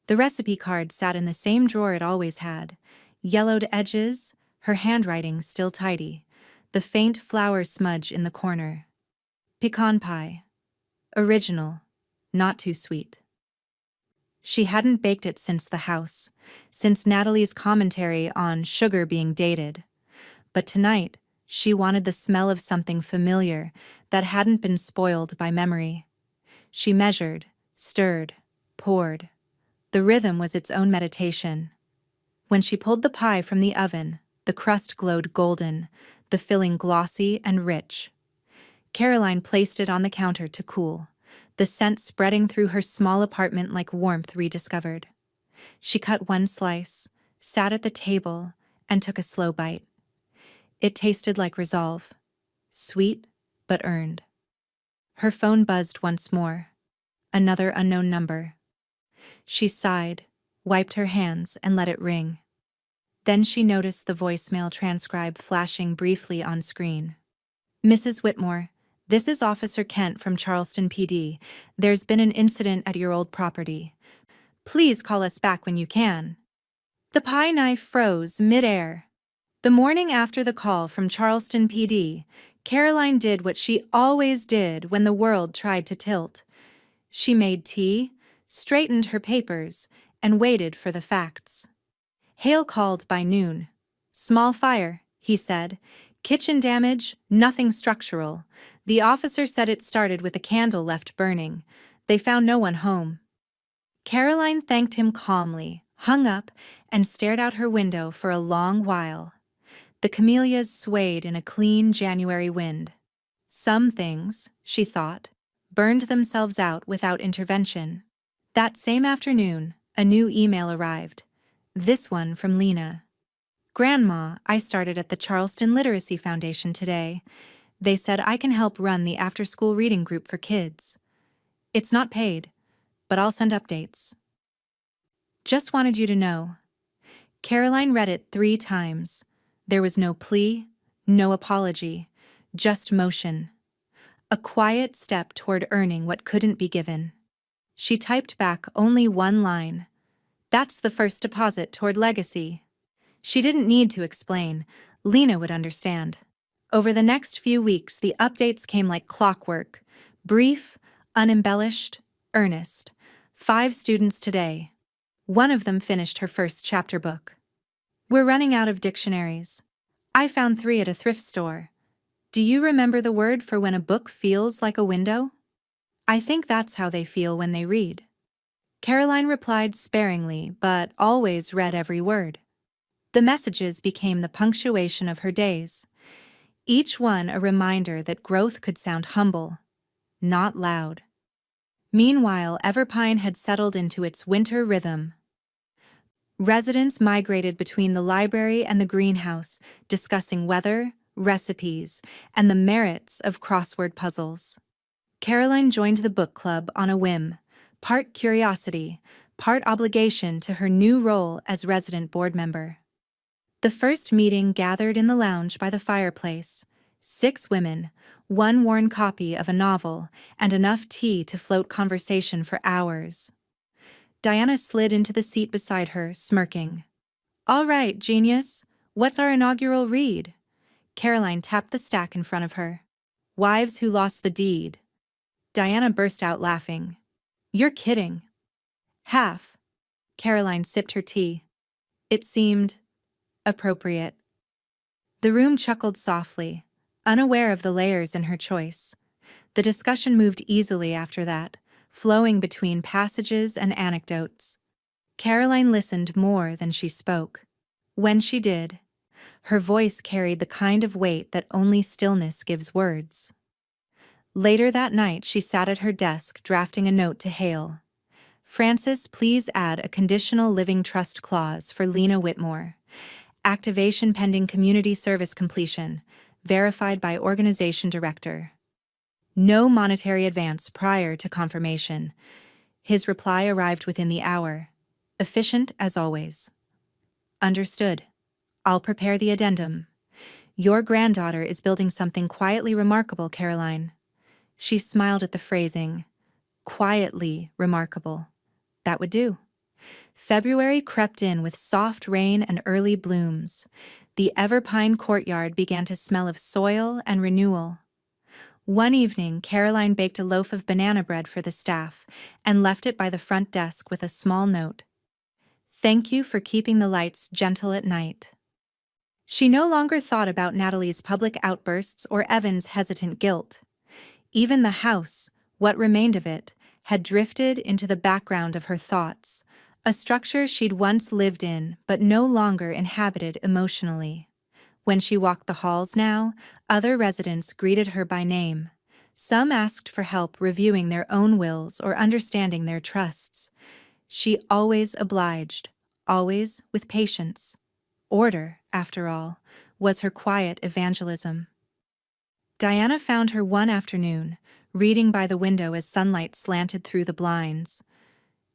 Speaker 1: The recipe card sat in the same drawer it always had, yellowed edges, her handwriting still tidy, the faint flour smudge in the corner. Pecan pie. Original, not too sweet. She hadn't baked it since the house, since Natalie's commentary on sugar being dated. But tonight, she wanted the smell of something familiar that hadn't been spoiled by memory. She measured, stirred, poured. The rhythm was its own meditation. When she pulled the pie from the oven, the crust glowed golden, the filling glossy and rich. Caroline placed it on the counter to cool, the scent spreading through her small apartment like warmth rediscovered. She cut one slice, sat at the table, and took a slow bite. It tasted like resolve, sweet but earned. Her phone buzzed once more. Another unknown number. She sighed, wiped her hands, and let it ring. Then she noticed the voicemail transcribe flashing briefly on screen. Mrs. Whitmore, this is Officer Kent from Charleston PD. There's been an incident at your old property. Please call us back when you can. The pie knife froze mid-air. The morning after the call from Charleston PD, Caroline did what she always did when the world tried to tilt. She made tea, straightened her papers, and waited for the facts. Hale called by noon. Small fire, he said. Kitchen damage, nothing structural. The officer said it started with a candle left burning. They found no one home. Caroline thanked him calmly, hung up, and stared out her window for a long while. The camellias swayed in a clean January wind. Some things, she thought, burned themselves out without intervention. That same afternoon, a new email arrived. This one from Lena. Grandma, I started at the Charleston Literacy Foundation today. They said I can help run the after-school reading group for kids. It's not paid, but I'll send updates. Just wanted you to know. Caroline read it 3 times. There was no plea, no apology, just motion. A quiet step toward earning what couldn't be given. She typed back only one line. That's the first deposit toward legacy. She didn't need to explain. Lena would understand. Over the next few weeks, the updates came like clockwork. Brief, unembellished, Ernest. 5 students today. One of them finished her first chapter book. We're running out of dictionaries. I found 3 at a thrift store. Do you remember the word for when a book feels like a window? I think that's how they feel when they read. Caroline replied sparingly, but always read every word. The messages became the punctuation of her days, each one a reminder that growth could sound humble, not loud. Meanwhile, Everpine had settled into its winter rhythm. Residents migrated between the library and the greenhouse, discussing weather, recipes, and the merits of crossword puzzles. Caroline joined the book club on a whim, part curiosity, part obligation to her new role as resident board member. The first meeting gathered in the lounge by the fireplace. 6 women, 1 worn copy of a novel, and enough tea to float conversation for hours. Diana slid into the seat beside her, smirking. "All right, genius. What's our inaugural read?" Caroline tapped the stack in front of her. "Wives Who Lost the Deed." Diana burst out laughing. "You're kidding." "Half." Caroline sipped her tea. It seemed appropriate. The room chuckled softly, unaware of the layers in her choice. The discussion moved easily after that, flowing between passages and anecdotes. Caroline listened more than she spoke. When she did, her voice carried the kind of weight that only stillness gives words. Later that night, she sat at her desk drafting a note to Hale. "Francis, please add a conditional living trust clause for Lena Whitmore. Activation pending community service completion, verified by organization director. No monetary advance prior to confirmation." His reply arrived within the hour. Efficient as always. "Understood. I'll prepare the addendum. Your granddaughter is building something quietly remarkable, Caroline." She smiled at the phrasing. Quietly remarkable. That would do. February crept in with soft rain and early blooms. The Everpine courtyard began to smell of soil and renewal. One evening, Caroline baked a loaf of banana bread for the staff and left it by the front desk with a small note. "Thank you for keeping the lights gentle at night." She no longer thought about Natalie's public outbursts or Evan's hesitant guilt. Even the house, what remained of it, had drifted into the background of her thoughts, a structure she'd once lived in but no longer inhabited emotionally. When she walked the halls now, other residents greeted her by name. Some asked for help reviewing their own wills or understanding their trusts. She always obliged, always with patience. Order, after all, was her quiet evangelism. Diana found her one afternoon, reading by the window as sunlight slanted through the blinds.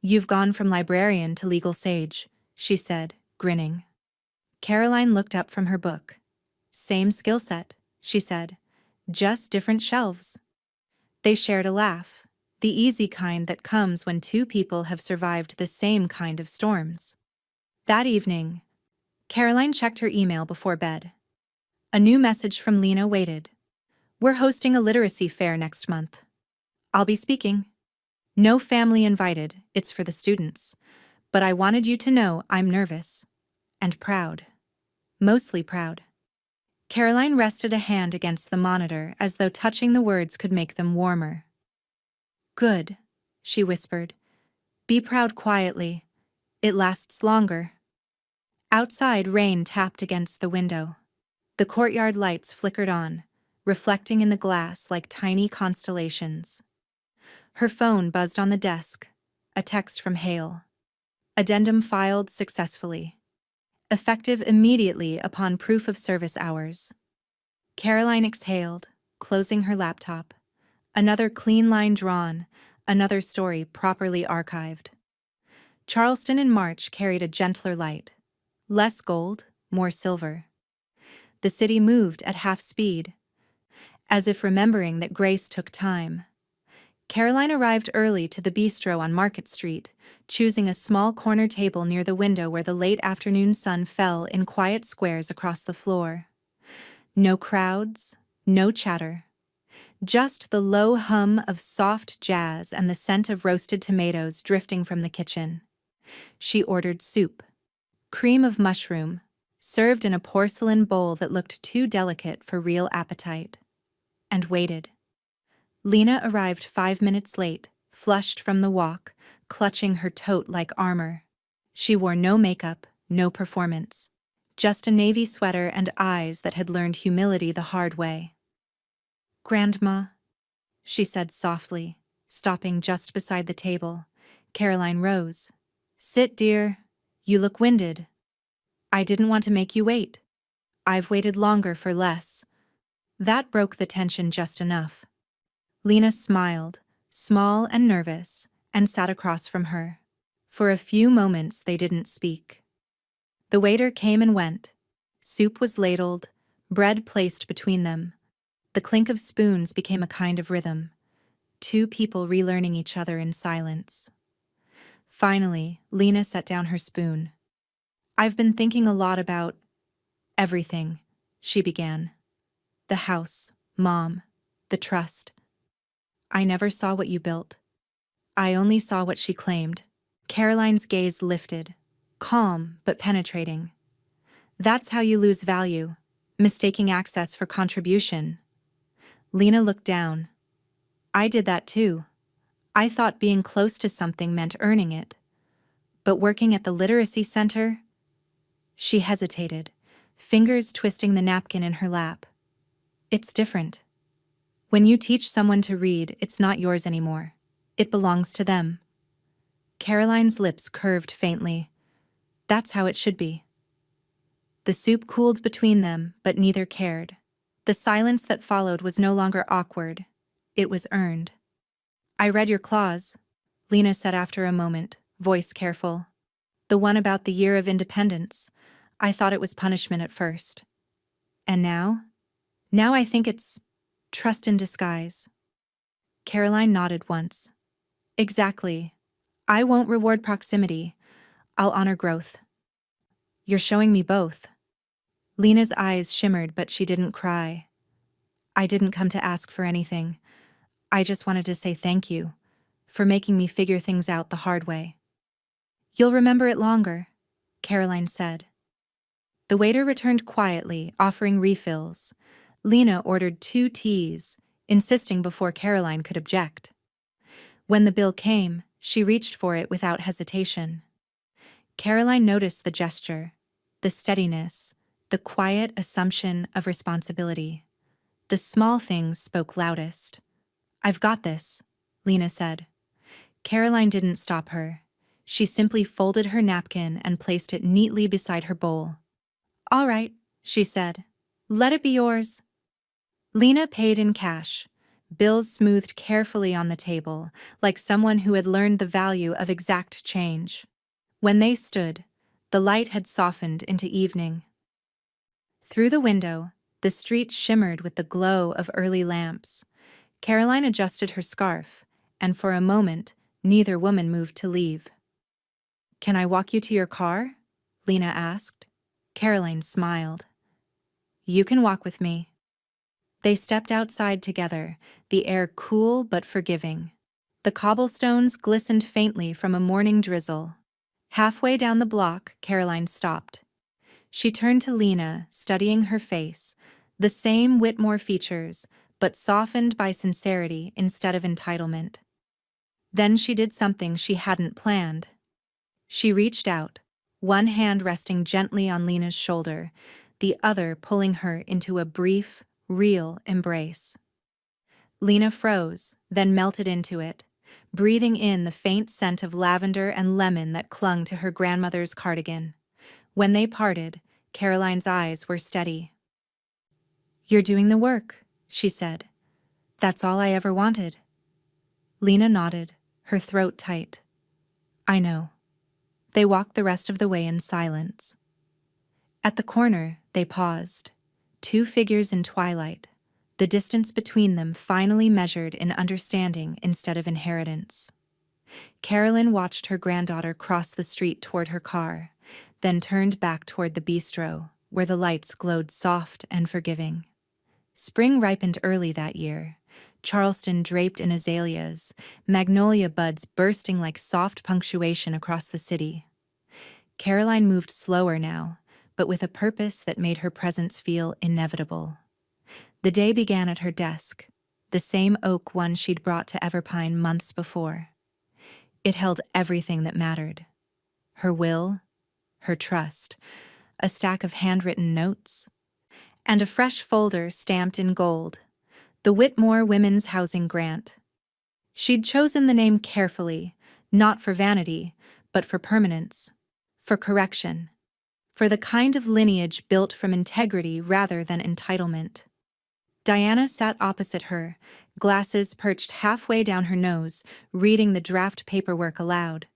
Speaker 1: "You've gone from librarian to legal sage," she said, grinning. Caroline looked up from her book. "Same skill set," she said, "just different shelves." They shared a laugh, the easy kind that comes when 2 people have survived the same kind of storms. That evening, Caroline checked her email before bed. A new message from Lena waited. "We're hosting a literacy fair next month. I'll be speaking. No family invited, it's for the students. But I wanted you to know I'm nervous. And proud. Mostly proud." Caroline rested a hand against the monitor as though touching the words could make them warmer. "Good," she whispered. "Be proud quietly. It lasts longer." Outside, rain tapped against the window. The courtyard lights flickered on, reflecting in the glass like tiny constellations. Her phone buzzed on the desk, a text from Hale. Addendum filed successfully. Effective immediately upon proof of service hours. Caroline exhaled, closing her laptop. Another clean line drawn, another story properly archived. Charleston in March carried a gentler light. Less gold, more silver. The city moved at half speed, as if remembering that grace took time. Caroline arrived early to the bistro on Market Street, choosing a small corner table near the window where the late afternoon sun fell in quiet squares across the floor. No crowds, no chatter. Just the low hum of soft jazz and the scent of roasted tomatoes drifting from the kitchen. She ordered soup, cream of mushroom, served in a porcelain bowl that looked too delicate for real appetite, and waited. Lena arrived 5 minutes late, flushed from the walk, clutching her tote like armor. She wore no makeup, no performance. Just a navy sweater and eyes that had learned humility the hard way. "Grandma," she said softly, stopping just beside the table. Caroline rose. "Sit, dear. You look winded." "I didn't want to make you wait. I've waited longer for less." That broke the tension just enough. Lena smiled, small and nervous, and sat across from her. For a few moments they didn't speak. The waiter came and went. Soup was ladled, bread placed between them. The clink of spoons became a kind of rhythm. Two people relearning each other in silence. Finally, Lena set down her spoon. "I've been thinking a lot about everything," she began. "The house, Mom, the trust. I never saw what you built. I only saw what she claimed." Caroline's gaze lifted, calm but penetrating. "That's how you lose value, mistaking access for contribution." Lena looked down. "I did that too. I thought being close to something meant earning it. But working at the literacy center?" She hesitated, fingers twisting the napkin in her lap. "It's different. When you teach someone to read, it's not yours anymore. It belongs to them." Caroline's lips curved faintly. "That's how it should be." The soup cooled between them, but neither cared. The silence that followed was no longer awkward. It was earned. "I read your clause," Lena said after a moment, voice careful. "The one about the year of independence. I thought it was punishment at first. And now? Now I think it's trust in disguise." Caroline nodded once. "Exactly. I won't reward proximity. I'll honor growth." "You're showing me both." Lena's eyes shimmered, but she didn't cry. "I didn't come to ask for anything. I just wanted to say thank you for making me figure things out the hard way." "You'll remember it longer," Caroline said. The waiter returned quietly, offering refills. Lena ordered 2 teas, insisting before Caroline could object. When the bill came, she reached for it without hesitation. Caroline noticed the gesture, the steadiness, the quiet assumption of responsibility. The small things spoke loudest. "I've got this," Lena said. Caroline didn't stop her. She simply folded her napkin and placed it neatly beside her bowl. "All right," she said. "Let it be yours." Lena paid in cash, bills smoothed carefully on the table, like someone who had learned the value of exact change. When they stood, the light had softened into evening. Through the window, the street shimmered with the glow of early lamps. Caroline adjusted her scarf, and for a moment, neither woman moved to leave. "Can I walk you to your car?" Lena asked. Caroline smiled. "You can walk with me." They stepped outside together, the air cool but forgiving. The cobblestones glistened faintly from a morning drizzle. Halfway down the block, Caroline stopped. She turned to Lena, studying her face, the same Whitmore features, but softened by sincerity instead of entitlement. Then she did something she hadn't planned. She reached out, one hand resting gently on Lena's shoulder, the other pulling her into a brief, real embrace. Lena froze, then melted into it, breathing in the faint scent of lavender and lemon that clung to her grandmother's cardigan. When they parted, Caroline's eyes were steady. "You're doing the work," she said. "That's all I ever wanted." Lena nodded, her throat tight. "I know." They walked the rest of the way in silence. At the corner, they paused. 2 figures in twilight, the distance between them finally measured in understanding instead of inheritance. Carolyn watched her granddaughter cross the street toward her car, then turned back toward the bistro, where the lights glowed soft and forgiving. Spring ripened early that year. Charleston draped in azaleas, magnolia buds bursting like soft punctuation across the city. Caroline moved slower now, but with a purpose that made her presence feel inevitable. The day began at her desk, the same oak one she'd brought to Everpine months before. It held everything that mattered. Her will, her trust, a stack of handwritten notes, and a fresh folder stamped in gold, the Whitmore Women's Housing Grant. She'd chosen the name carefully, not for vanity, but for permanence, for correction, for the kind of lineage built from integrity rather than entitlement. Diana sat opposite her, glasses perched halfway down her nose, reading the draft paperwork aloud.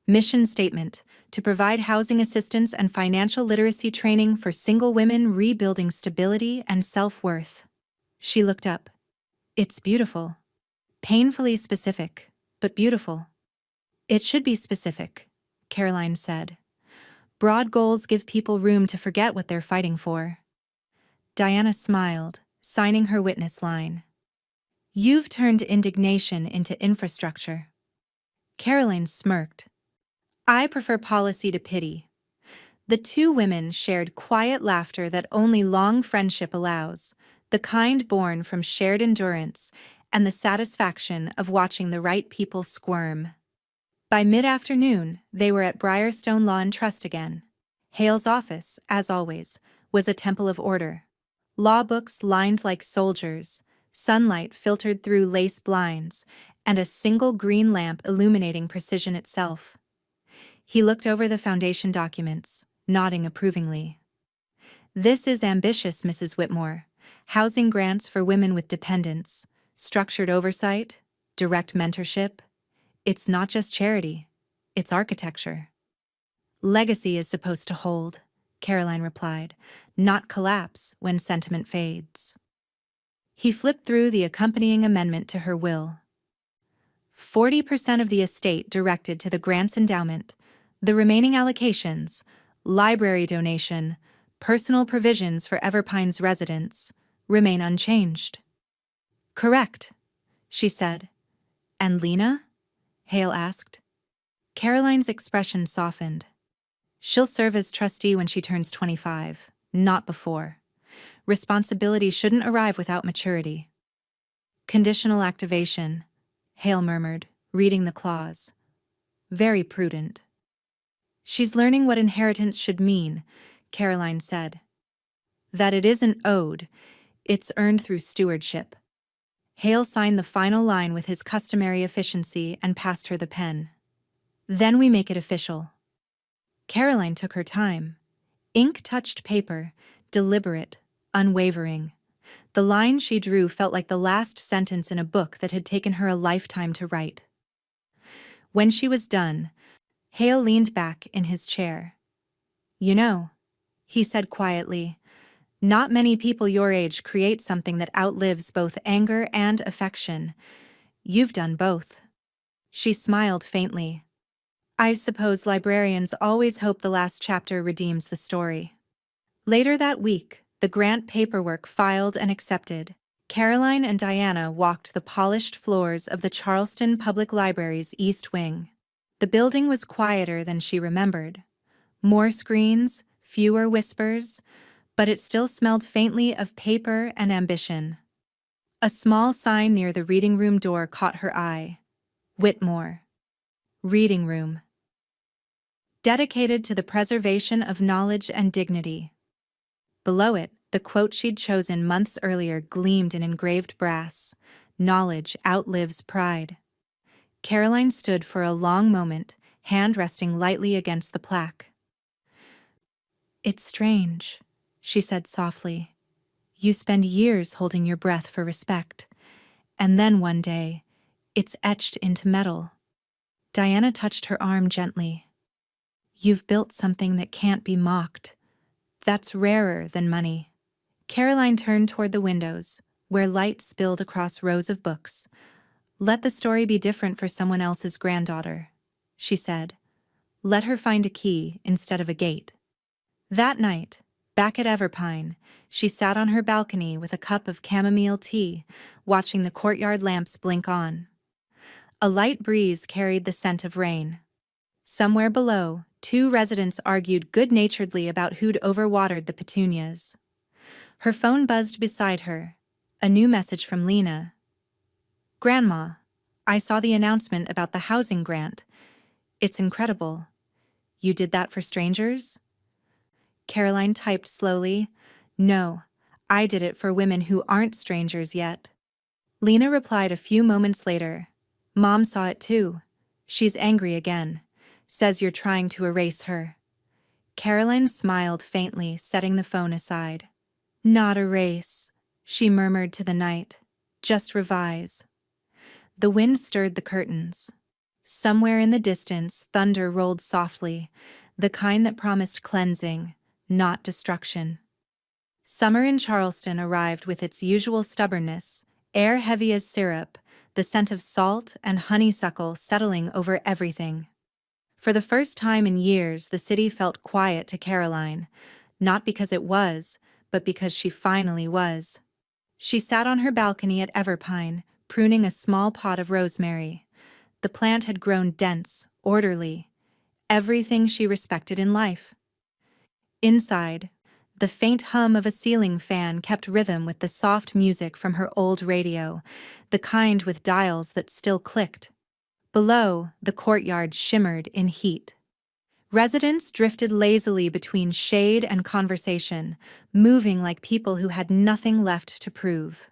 Speaker 1: Mission statement: to provide housing assistance and financial literacy training for single women rebuilding stability and self-worth. She looked up. It's beautiful. Painfully specific, but beautiful. It should be specific, Caroline said. Broad goals give people room to forget what they're fighting for. Diana smiled, signing her witness line. You've turned indignation into infrastructure. Caroline smirked. I prefer policy to pity. The two women shared quiet laughter that only long friendship allows, the kind born from shared endurance and the satisfaction of watching the right people squirm. By mid-afternoon, they were at Briarstone Law and Trust again. Hale's office, as always, was a temple of order. Law books lined like soldiers, sunlight filtered through lace blinds, and a single green lamp illuminating precision itself. He looked over the foundation documents, nodding approvingly. This is ambitious, Mrs. Whitmore. Housing grants for women with dependents, structured oversight, direct mentorship. It's not just charity, it's architecture. Legacy is supposed to hold, Caroline replied, not collapse when sentiment fades. He flipped through the accompanying amendment to her will. 40% of the estate directed to the grants endowment, the remaining allocations, library donation, personal provisions for Everpine's residents, remain unchanged. Correct, she said. And Lena? Hale asked. Caroline's expression softened. She'll serve as trustee when she turns 25, not before. Responsibility shouldn't arrive without maturity. Conditional activation, Hale murmured, reading the clause. Very prudent. She's learning what inheritance should mean, Caroline said. That it isn't owed, it's earned through stewardship. Hale signed the final line with his customary efficiency and passed her the pen. Then we make it official. Caroline took her time. Ink touched paper, deliberate, unwavering. The line she drew felt like the last sentence in a book that had taken her a lifetime to write. When she was done, Hale leaned back in his chair. You know, he said quietly, not many people your age create something that outlives both anger and affection. You've done both. She smiled faintly. I suppose librarians always hope the last chapter redeems the story. Later that week, the grant paperwork filed and accepted, Caroline and Diana walked the polished floors of the Charleston Public Library's East Wing. The building was quieter than she remembered. More screens, fewer whispers, but it still smelled faintly of paper and ambition. A small sign near the reading room door caught her eye. Whitmore. Reading room. Dedicated to the preservation of knowledge and dignity. Below it, the quote she'd chosen months earlier gleamed in engraved brass. Knowledge outlives pride. Caroline stood for a long moment, hand resting lightly against the plaque. It's strange, she said softly. You spend years holding your breath for respect, and then one day, it's etched into metal. Diana touched her arm gently. You've built something that can't be mocked. That's rarer than money. Caroline turned toward the windows, where light spilled across rows of books. Let the story be different for someone else's granddaughter, she said. Let her find a key instead of a gate. That night, Back at Everpine, she sat on her balcony with a cup of chamomile tea, watching the courtyard lamps blink on. A light breeze carried the scent of rain. Somewhere below, two residents argued good-naturedly about who'd overwatered the petunias. Her phone buzzed beside her. A new message from Lena. "Grandma, I saw the announcement about the housing grant. It's incredible. You did that for strangers?" Caroline typed slowly. "No, I did it for women who aren't strangers yet." Lena replied a few moments later. "Mom saw it too. She's angry again. Says you're trying to erase her." Caroline smiled faintly, setting the phone aside. "Not erase," she murmured to the night. "Just revise." The wind stirred the curtains. Somewhere in the distance, thunder rolled softly, the kind that promised cleansing, not destruction. Summer in Charleston arrived with its usual stubbornness, air heavy as syrup, the scent of salt and honeysuckle settling over everything. For the first time in years, the city felt quiet to Caroline, not because it was, but because she finally was. She sat on her balcony at Everpine, pruning a small pot of rosemary. The plant had grown dense, orderly, everything she respected in life. Inside, the faint hum of a ceiling fan kept rhythm with the soft music from her old radio, the kind with dials that still clicked. Below, the courtyard shimmered in heat. Residents drifted lazily between shade and conversation, moving like people who had nothing left to prove.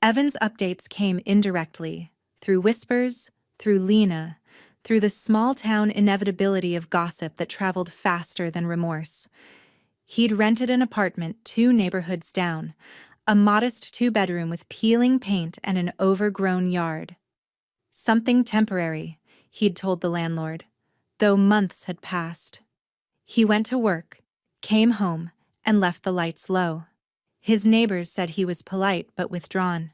Speaker 1: Evan's updates came indirectly, through whispers, through Lena, through the small-town inevitability of gossip that traveled faster than remorse. He'd rented an apartment 2 neighborhoods down, a modest 2-bedroom with peeling paint and an overgrown yard. Something temporary, he'd told the landlord, though months had passed. He went to work, came home, and left the lights low. His neighbors said he was polite but withdrawn,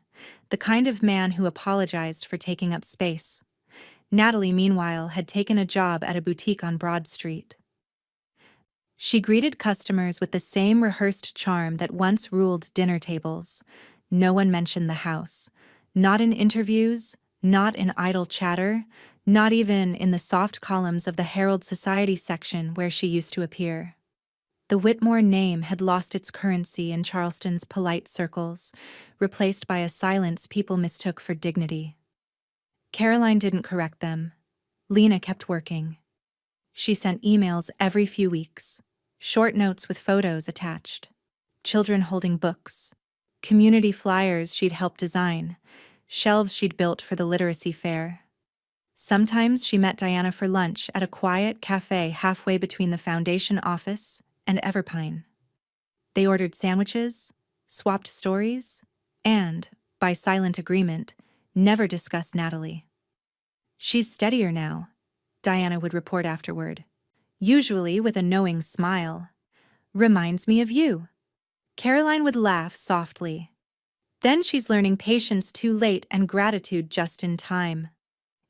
Speaker 1: the kind of man who apologized for taking up space. Natalie, meanwhile, had taken a job at a boutique on Broad Street. She greeted customers with the same rehearsed charm that once ruled dinner tables. No one mentioned the house. Not in interviews, not in idle chatter, not even in the soft columns of the Herald Society section where she used to appear. The Whitmore name had lost its currency in Charleston's polite circles, replaced by a silence people mistook for dignity. Caroline didn't correct them. Lena kept working. She sent emails every few weeks, short notes with photos attached, children holding books, community flyers she'd helped design, shelves she'd built for the literacy fair. Sometimes she met Diana for lunch at a quiet cafe halfway between the foundation office and Everpine. They ordered sandwiches, swapped stories, and, by silent agreement, never discussed Natalie. "She's steadier now," Diana would report afterward, usually with a knowing smile. "Reminds me of you." Caroline would laugh softly. "Then she's learning patience too late and gratitude just in time."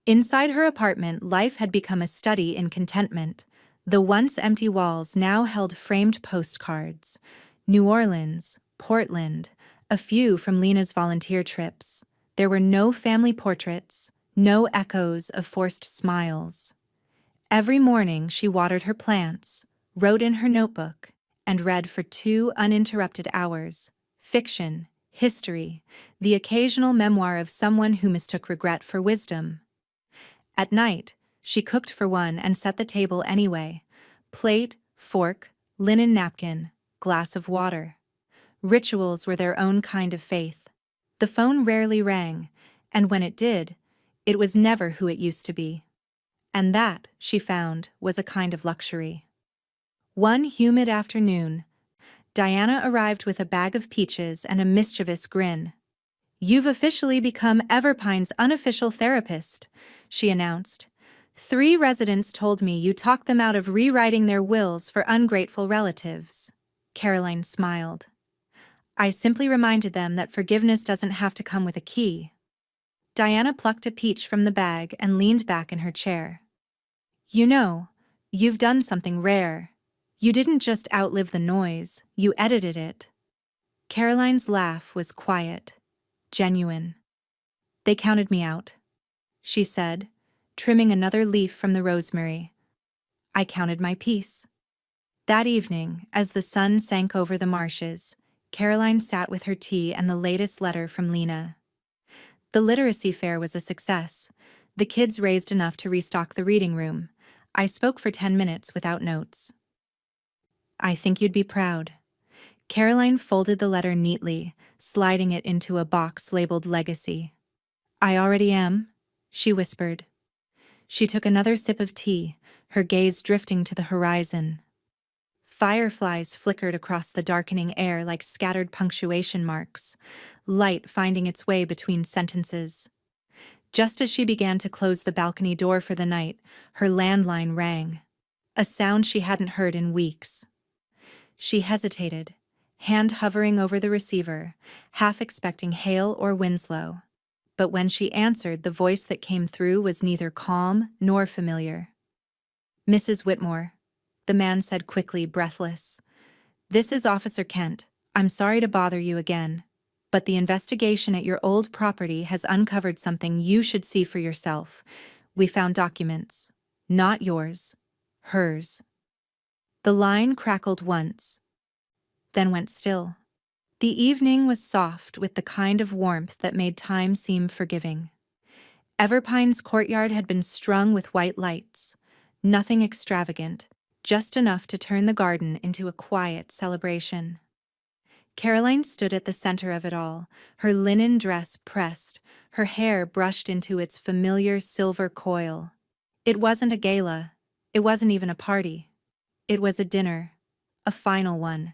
Speaker 1: Inside her apartment, life had become a study in contentment. The once empty walls now held framed postcards. New Orleans, Portland, a few from Lena's volunteer trips. There were no family portraits, no echoes of forced smiles. Every morning she watered her plants, wrote in her notebook, and read for 2 uninterrupted hours. Fiction, history, the occasional memoir of someone who mistook regret for wisdom. At night, she cooked for one and set the table anyway. Plate, fork, linen napkin, glass of water. Rituals were their own kind of faith. The phone rarely rang, and when it did, it was never who it used to be. And that, she found, was a kind of luxury. One humid afternoon, Diana arrived with a bag of peaches and a mischievous grin. "You've officially become Everpine's unofficial therapist," she announced. "3 residents told me you talked them out of rewriting their wills for ungrateful relatives." Caroline smiled. "I simply reminded them that forgiveness doesn't have to come with a key." Diana plucked a peach from the bag and leaned back in her chair. "You know, you've done something rare. You didn't just outlive the noise, you edited it. Caroline's laugh was quiet, genuine. They counted me out, she said, trimming another leaf from the rosemary. I counted my piece. That evening, as the sun sank over the marshes, Caroline sat with her tea and the latest letter from Lena. The literacy fair was a success. The kids raised enough to restock the reading room. I spoke for 10 minutes without notes. I think you'd be proud. Caroline folded the letter neatly, sliding it into a box labeled Legacy. I already am, she whispered. She took another sip of tea, her gaze drifting to the horizon. Fireflies flickered across the darkening air like scattered punctuation marks, light finding its way between sentences. Just as she began to close the balcony door for the night, her landline rang, a sound she hadn't heard in weeks. She hesitated, hand hovering over the receiver, half expecting Hale or Winslow. But when she answered, the voice that came through was neither calm nor familiar. Mrs. Whitmore, the man said quickly, breathless. This is Officer Kent. I'm sorry to bother you again, but the investigation at your old property has uncovered something you should see for yourself. We found documents. Not yours. Hers. The line crackled once, then went still. The evening was soft with the kind of warmth that made time seem forgiving. Everpine's courtyard had been strung with white lights. Nothing extravagant, just enough to turn the garden into a quiet celebration. Caroline stood at the center of it all, her linen dress pressed, her hair brushed into its familiar silver coil. It wasn't a gala. It wasn't even a party. It was a dinner. A final one.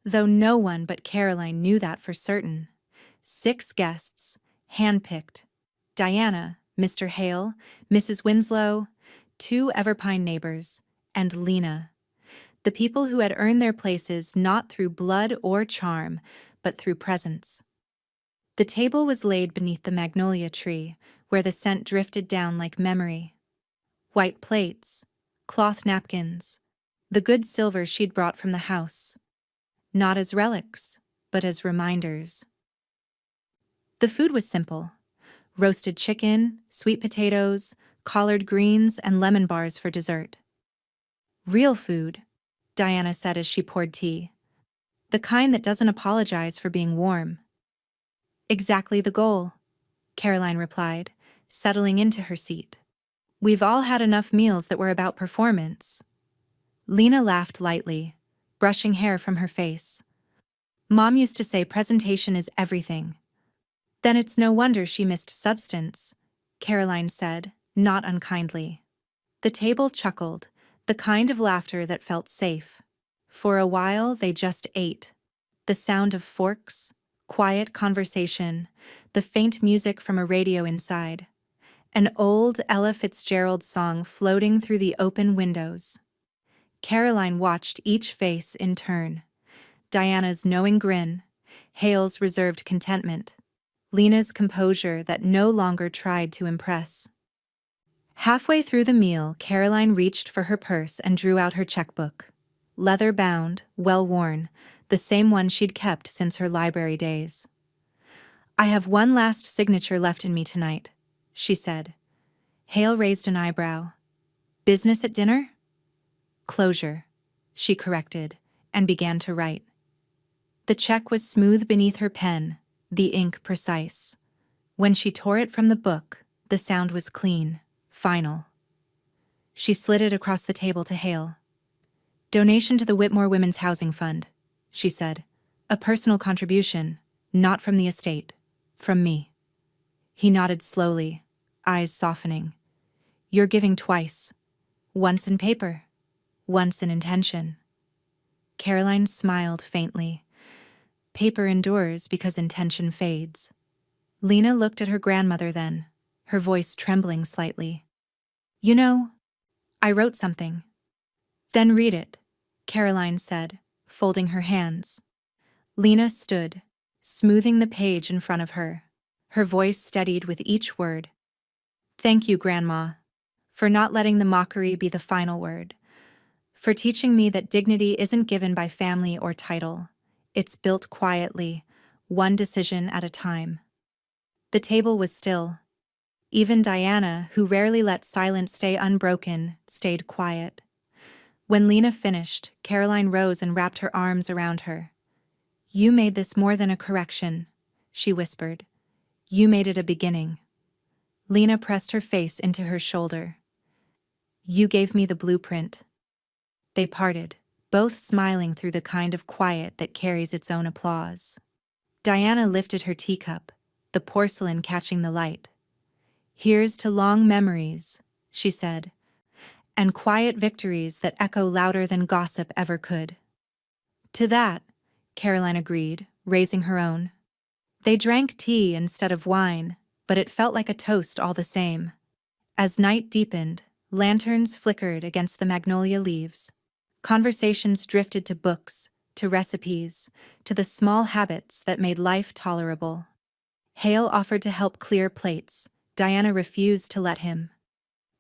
Speaker 1: Though no one but Caroline knew that for certain. 6 guests, handpicked. Diana, Mr. Hale, Mrs. Winslow, 2 Everpine neighbors, and Lena. The people who had earned their places not through blood or charm, but through presence. The table was laid beneath the magnolia tree, where the scent drifted down like memory. White plates, cloth napkins, the good silver she'd brought from the house. Not as relics, but as reminders. The food was simple. Roasted chicken, sweet potatoes, collard greens, and lemon bars for dessert. Real food, Diana said as she poured tea. The kind that doesn't apologize for being warm. Exactly the goal, Caroline replied, settling into her seat. We've all had enough meals that were about performance. Lena laughed lightly, brushing hair from her face. Mom used to say presentation is everything. Then it's no wonder she missed substance, Caroline said, not unkindly. The table chuckled, the kind of laughter that felt safe. For a while they just ate. The sound of forks, quiet conversation, the faint music from a radio inside. An old Ella Fitzgerald song floating through the open windows. Caroline watched each face in turn. Diana's knowing grin, Hale's reserved contentment, Lena's composure that no longer tried to impress. Halfway through the meal, Caroline reached for her purse and drew out her checkbook. Leather-bound, well-worn, the same one she'd kept since her library days. I have one last signature left in me tonight, she said. Hale raised an eyebrow. Business at dinner? Closure, she corrected, and began to write. The check was smooth beneath her pen, the ink precise. When she tore it from the book, the sound was clean, final. She slid it across the table to Hale. Donation to the Whitmore Women's Housing Fund, she said. A personal contribution, not from the estate, from me. He nodded slowly, eyes softening. You're giving twice. Once in paper, once in intention. Caroline smiled faintly. Paper endures because intention fades. Lena looked at her grandmother then, her voice trembling slightly. You know, I wrote something. Then read it, Caroline said, folding her hands. Lena stood, smoothing the page in front of her, her voice steadied with each word. Thank you, Grandma, for not letting the mockery be the final word. for teaching me that dignity isn't given by family or title. It's built quietly, one decision at a time. The table was still. Even Diana, who rarely let silence stay unbroken, stayed quiet. When Lena finished, Caroline rose and wrapped her arms around her. "You made this more than a correction," she whispered. "You made it a beginning." Lena pressed her face into her shoulder. "You gave me the blueprint." They parted, both smiling through the kind of quiet that carries its own applause. Diana lifted her teacup, the porcelain catching the light. "Here's to long memories," she said, "and quiet victories that echo louder than gossip ever could." "To that," Caroline agreed, raising her own. They drank tea instead of wine, but it felt like a toast all the same. As night deepened, lanterns flickered against the magnolia leaves. Conversations drifted to books, to recipes, to the small habits that made life tolerable. Hale offered to help clear plates. Diana refused to let him.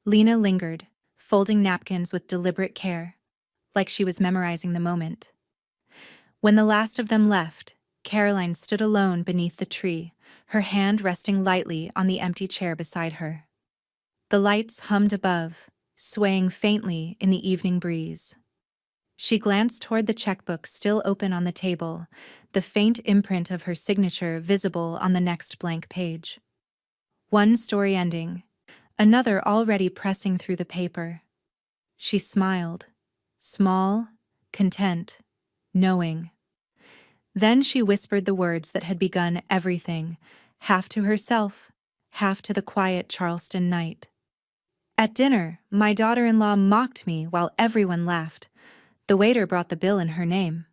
Speaker 1: Lena lingered, folding napkins with deliberate care, like she was memorizing the moment. When the last of them left, Caroline stood alone beneath the tree, her hand resting lightly on the empty chair beside her. The lights hummed above, swaying faintly in the evening breeze. She glanced toward the checkbook still open on the table, the faint imprint of her signature visible on the next blank page. One story ending, another already pressing through the paper. She smiled, small, content, knowing. Then she whispered the words that had begun everything, half to herself, half to the quiet Charleston night. At dinner, my daughter-in-law mocked me while everyone laughed. The waiter brought the bill in her name.